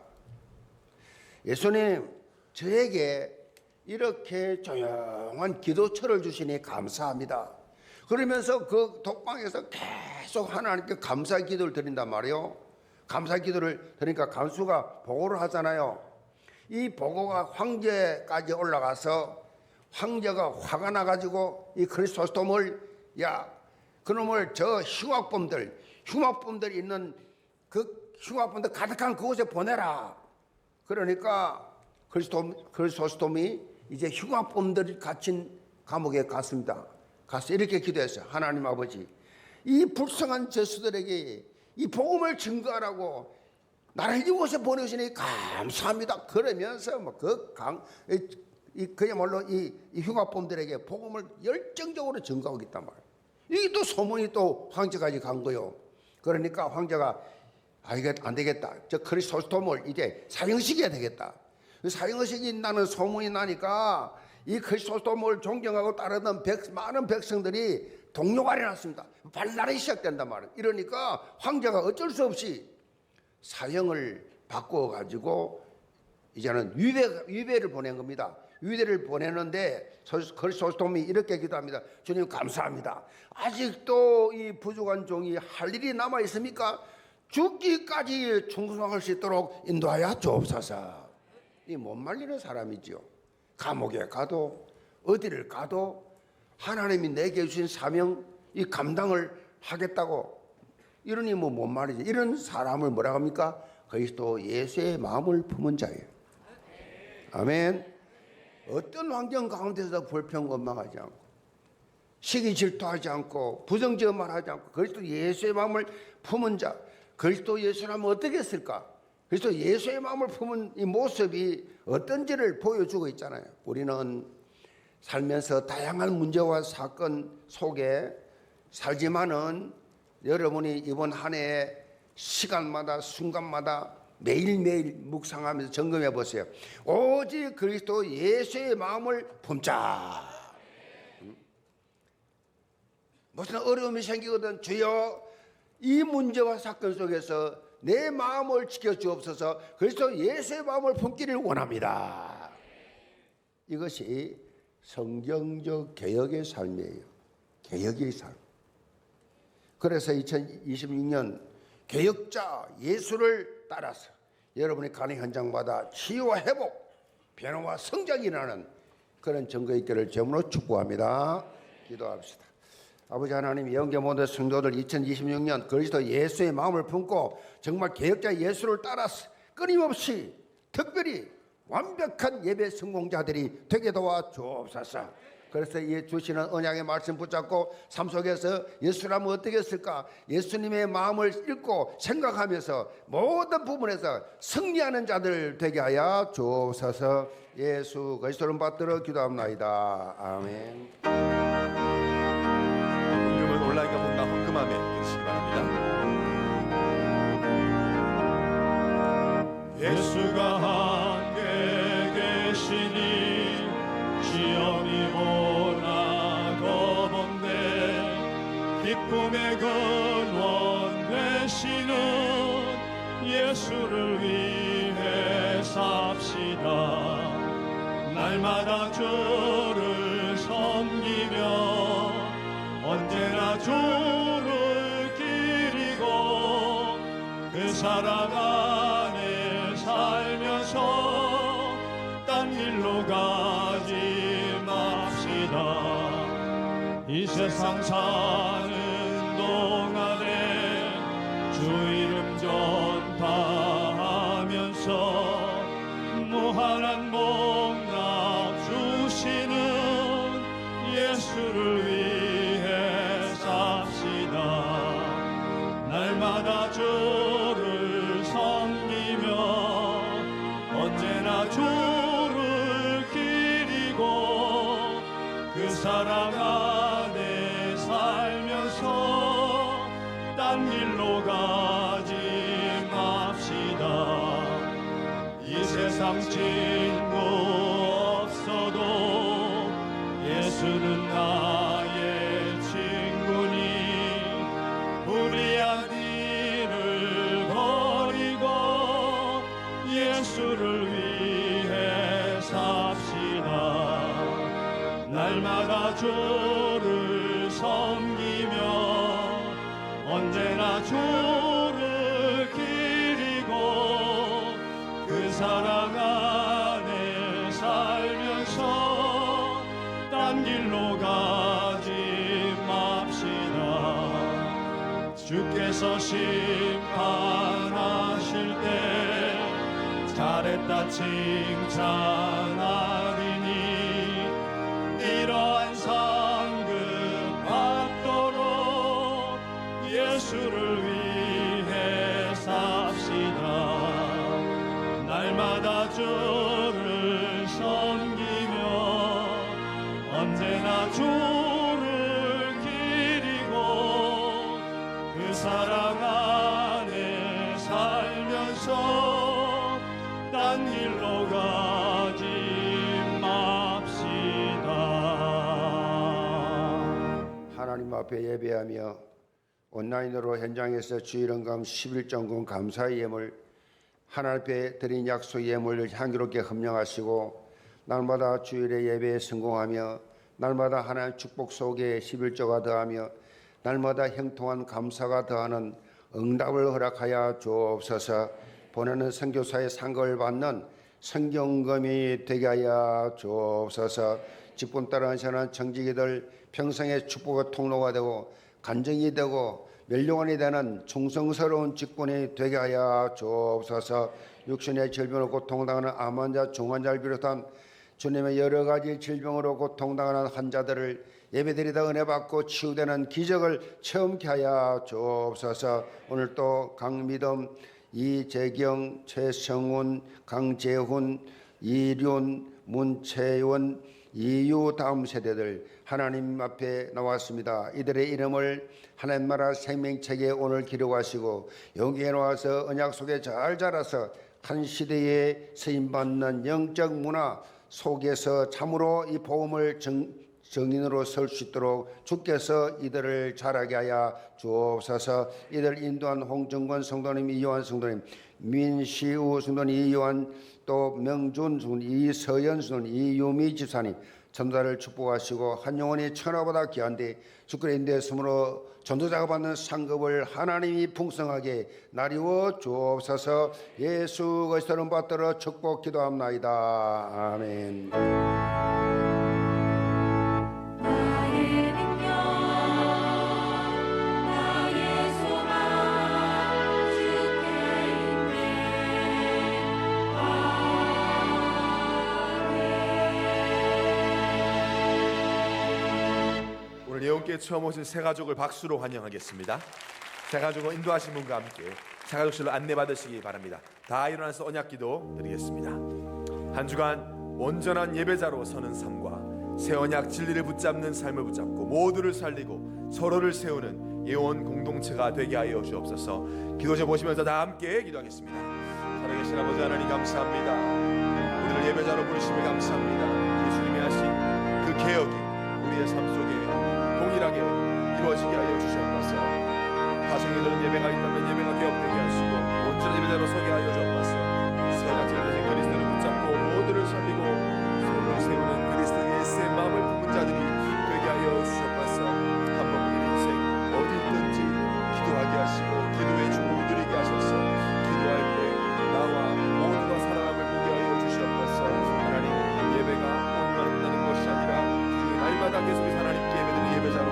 예수님, 저에게 이렇게 조용한 기도처를 주시니 감사합니다. 그러면서 그 독방에서 계속 하나님께 감사 기도를 드린단 말이에요. 감사 기도를 드리니까 간수가 보고를 하잖아요. 이 보고가 황제까지 올라가서 황제가 화가 나가지고 이 크리소스톰을, 야, 그놈을 저 흉악범들 있는 그 흉악범들 가득한 그곳에 보내라. 그러니까 크리소스톰이 이제 흉악범들이 갇힌 감옥에 갔습니다. 가서 이렇게 기도했어요. 하나님 아버지, 이 불쌍한 죄수들에게 이 복음을 증거하라고 나를 이곳에 보내주시니 감사합니다. 그러면서 그야말로 이 흉악범들에게 복음을 열정적으로 증거하고 있단 말이에요. 이게 또 소문이 또 황제까지 간 거예요. 그러니까 황제가 안 되겠다. 저 크리소스톰을 이제 사형시켜야 되겠다. 사형시키 나는 소문이 나니까 이 크리소스톰을 존경하고 따르던 많은 백성들이 동요가 일어났습니다. 반란이 시작된단 말이에요. 이러니까 황제가 어쩔 수 없이 사형을 바꿔가지고 이제는 유배를 보낸 겁니다. 유배를 보내는데 크리소스톰이 이렇게 기도합니다. 주님 감사합니다. 아직도 이 부족한 종이 할 일이 남아 있습니까? 죽기까지 충성할 수 있도록 인도하여 주옵소서. 이 못 말리는 사람이죠. 감옥에 가도 어디를 가도 하나님이 내게 주신 사명 이 감당을 하겠다고 이러니 못 말이죠. 이런 사람을 뭐라고 합니까? 그리스도 예수의 마음을 품은 자예요. 아멘. 어떤 환경 가운데서도 불평건망하지 않고 시기 질투하지 않고 부정지어만 하지 않고 그리스도 예수의 마음을 품은 자, 그리스도 예수라면 어떻게 했을까? 그리스도 예수의 마음을 품은 이 모습이 어떤지를 보여주고 있잖아요. 우리는 살면서 다양한 문제와 사건 속에 살지만은 여러분이 이번 한 해에 시간마다 순간마다 매일매일 묵상하면서 점검해 보세요. 오직 그리스도 예수의 마음을 품자. 무슨 어려움이 생기거든 주여 이 문제와 사건 속에서 내 마음을 지켜주옵소서. 그리스도 예수의 마음을 품기를 원합니다. 이것이 성경적 개혁의 삶이에요. 개혁의 삶. 그래서 2026년 개혁자 예수를 따라서 여러분이 가는 현장마다 치유와 회복, 변화와 성장이 일어나는 그런 증거 있기를 주님으로 축복합니다. 기도합시다. 아버지 하나님, 영계 모든 성도들 2026년 그리스도 예수의 마음을 품고 정말 개혁자 예수를 따라서 끊임없이 특별히 완벽한 예배 성공자들이 되게 도와 주옵소서. 그래서 주시는 언약의 말씀 붙잡고 삶 속에서 예수라면 어떻게 했을까? 예수님의 마음을 읽고 생각하면서 모든 부분에서 승리하는 자들 되게 하여 주옵소서. 예수 그리스도를 받들어 기도합나이다. 아멘. 볼륨은 온라인과 본다 헌금함에 드리시기 바랍니다. 예수가 함께 계시니 시험이 오나도 본데 기쁨의 근원 되시는 예수를 위해 삽시다. 날마다 주를 섬기며 언제나 주를 기리고 그 사랑 안에 살면서 이 세상 사는 동안에 주 이름 전파하면서 무한한 복락 주시는 예수를 위해 삽시다. 날마다 주를 섬기며 언제나 주를 기리고 그 사랑 안에 살면서 딴 길로 가지 맙시다. 이 세상 친구 없어도 예수는 나의 친구니 불의한 일을 버리고 예수를 위해 삽시다. 날마다 주를 섬기며 언제나 주를 기리고 그 사랑 안에 살면서 딴 길로 가지 맙시다. 주께서 심판하실 때 잘했다 칭찬하리니 이러한 상급 받도록 예수를 위해 삽시다. 날마다 주를 섬기며 언제나 주를 기리고 그 사랑 안에 살면서 딴 길로 가지 맙시다. 하나님 앞에 예배하며 온라인으로 현장에서 주 이름감 11전군 감사의 예물 하나님 앞에 드린 약속 예물을 향기롭게 헌명하시고 날마다 주일의 예배에 성공하며 날마다 하나님의 축복 속에 11조가 더하며 날마다 형통한 감사가 더하는 응답을 허락하여 주옵소서. 보내는 선교사의 상급을 받는 성경금이 되게 하여 주옵소서. 직분 따라 헌신하는 정직이들 평생의 축복의 통로가 되고 간증이 되고 멸류관이 되는 충성스러운 직분이 되게 하여 주옵소서. 육신의 질병으로 고통당하는 암 환자, 중환자를 비롯한 주님의 여러 가지 질병으로 고통당하는 환자들을 예배드리다 은혜 받고 치유되는 기적을 체험케 하여 주옵소서. 오늘 또 강미덤, 이재경, 최성훈, 강재훈, 이륜, 문채원, 이유 다음 세대들 하나님 앞에 나왔습니다. 이들의 이름을 하나님 나라 생명책에 오늘 기록하시고 여기에 나와서 언약 속에 잘 자라서 한 시대에 쓰임받는 영적 문화 속에서 참으로 이 복음을 정인으로 설 수 있도록 주께서 이들을 자라게 하여 주옵소서. 이들 인도한 홍정권 성도님, 이요한 성도님, 민시우 성도님, 이요한 또 명준 성도님, 이서연 성도님, 이유미 집사님 전도자를 축복하시고 한 영혼이 천하보다 귀한데 주께의 인도에 숨으로 전도자가 받는 상급을 하나님이 풍성하게 나리워 주옵소서. 예수 그리스도를 받들어 축복 기도합나이다. 아멘. 예언께 처음 오신 새 가족을 박수로 환영하겠습니다. 새 가족은 인도하신 분과 함께 새 가족실로 안내받으시기 바랍니다. 다 일어나서 언약기도 드리겠습니다. 한 주간 온전한 예배자로 서는 삶과 새 언약 진리를 붙잡는 삶을 붙잡고 모두를 살리고 서로를 세우는 예원 공동체가 되게 하여 주옵소서. 기도제 보시면서 다 함께 기도하겠습니다. 살아계신 아버지 하나님 감사합니다. 우리를 예배자로 부르심을 감사합니다. 예수님이 하신 그 개혁이 우리의 삶 속에 동일하게 이루어지게 하여 주시옵소서. 가정에는 예배가 있다면 예배가 개혁되게 하시고 온전한 예배자로 서게 하여 주옵소서. 새 언약 진리를 그리스도를 붙잡고 모두를 살리고 서로를 세우는 그리스도 예수의 마음을 품은 자들이 되게 하여 주시옵소서. 한 번뿐인 인생 어디 있든지 기도하게 하시고 기도의 주를 누리게 하셔서 기도할 때 나와 모두가 살아남을 보게 하여 주시옵소서. 하나님 예배가 오늘만 끝나는 것이 아니라 날마다 계속해서 하나님께 예배드리는 예배자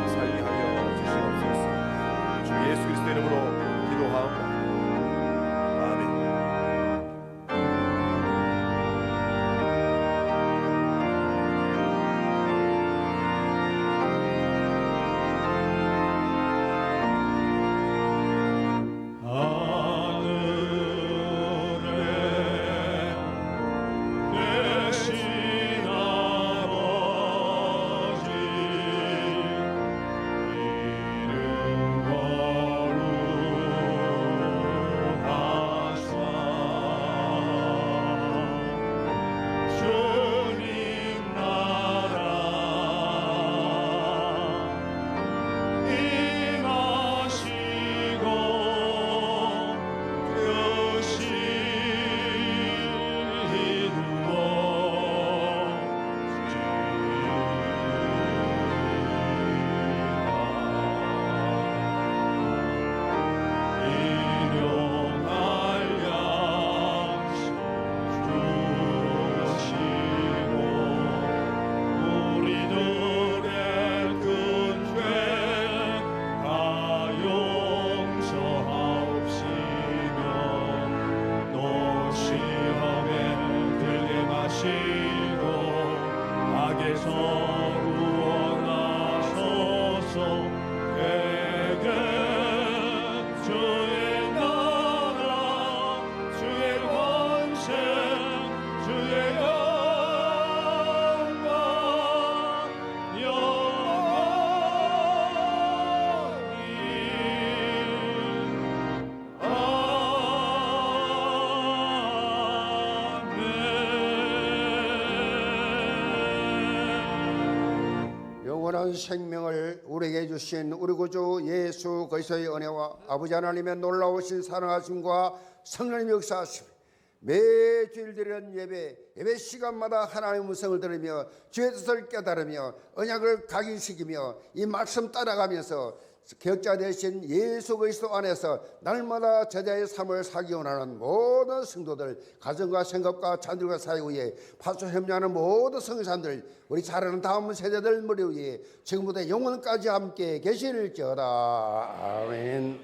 영원한 생명을 우리에게 주신 우리 구주 예수 그리스도의 은혜와 아버지 하나님의 놀라우신 사랑하심과 성령님의 역사하심, 매주일 드리는 예배 시간마다 하나님의 음성을 들으며 주의 뜻을 깨달으며 언약을 각인시키며 이 말씀 따라가면서 기억자 되신 예수 그리스도 안에서 날마다 제자의 삶을 살기 원하는 모든 성도들, 가정과 생각과 자녀들과 사회 위에 파수 협력하는 모든 성도들, 우리 자라는 다음 세대들 머리 위에 지금부터 영원까지 함께 계실지어다. 아멘.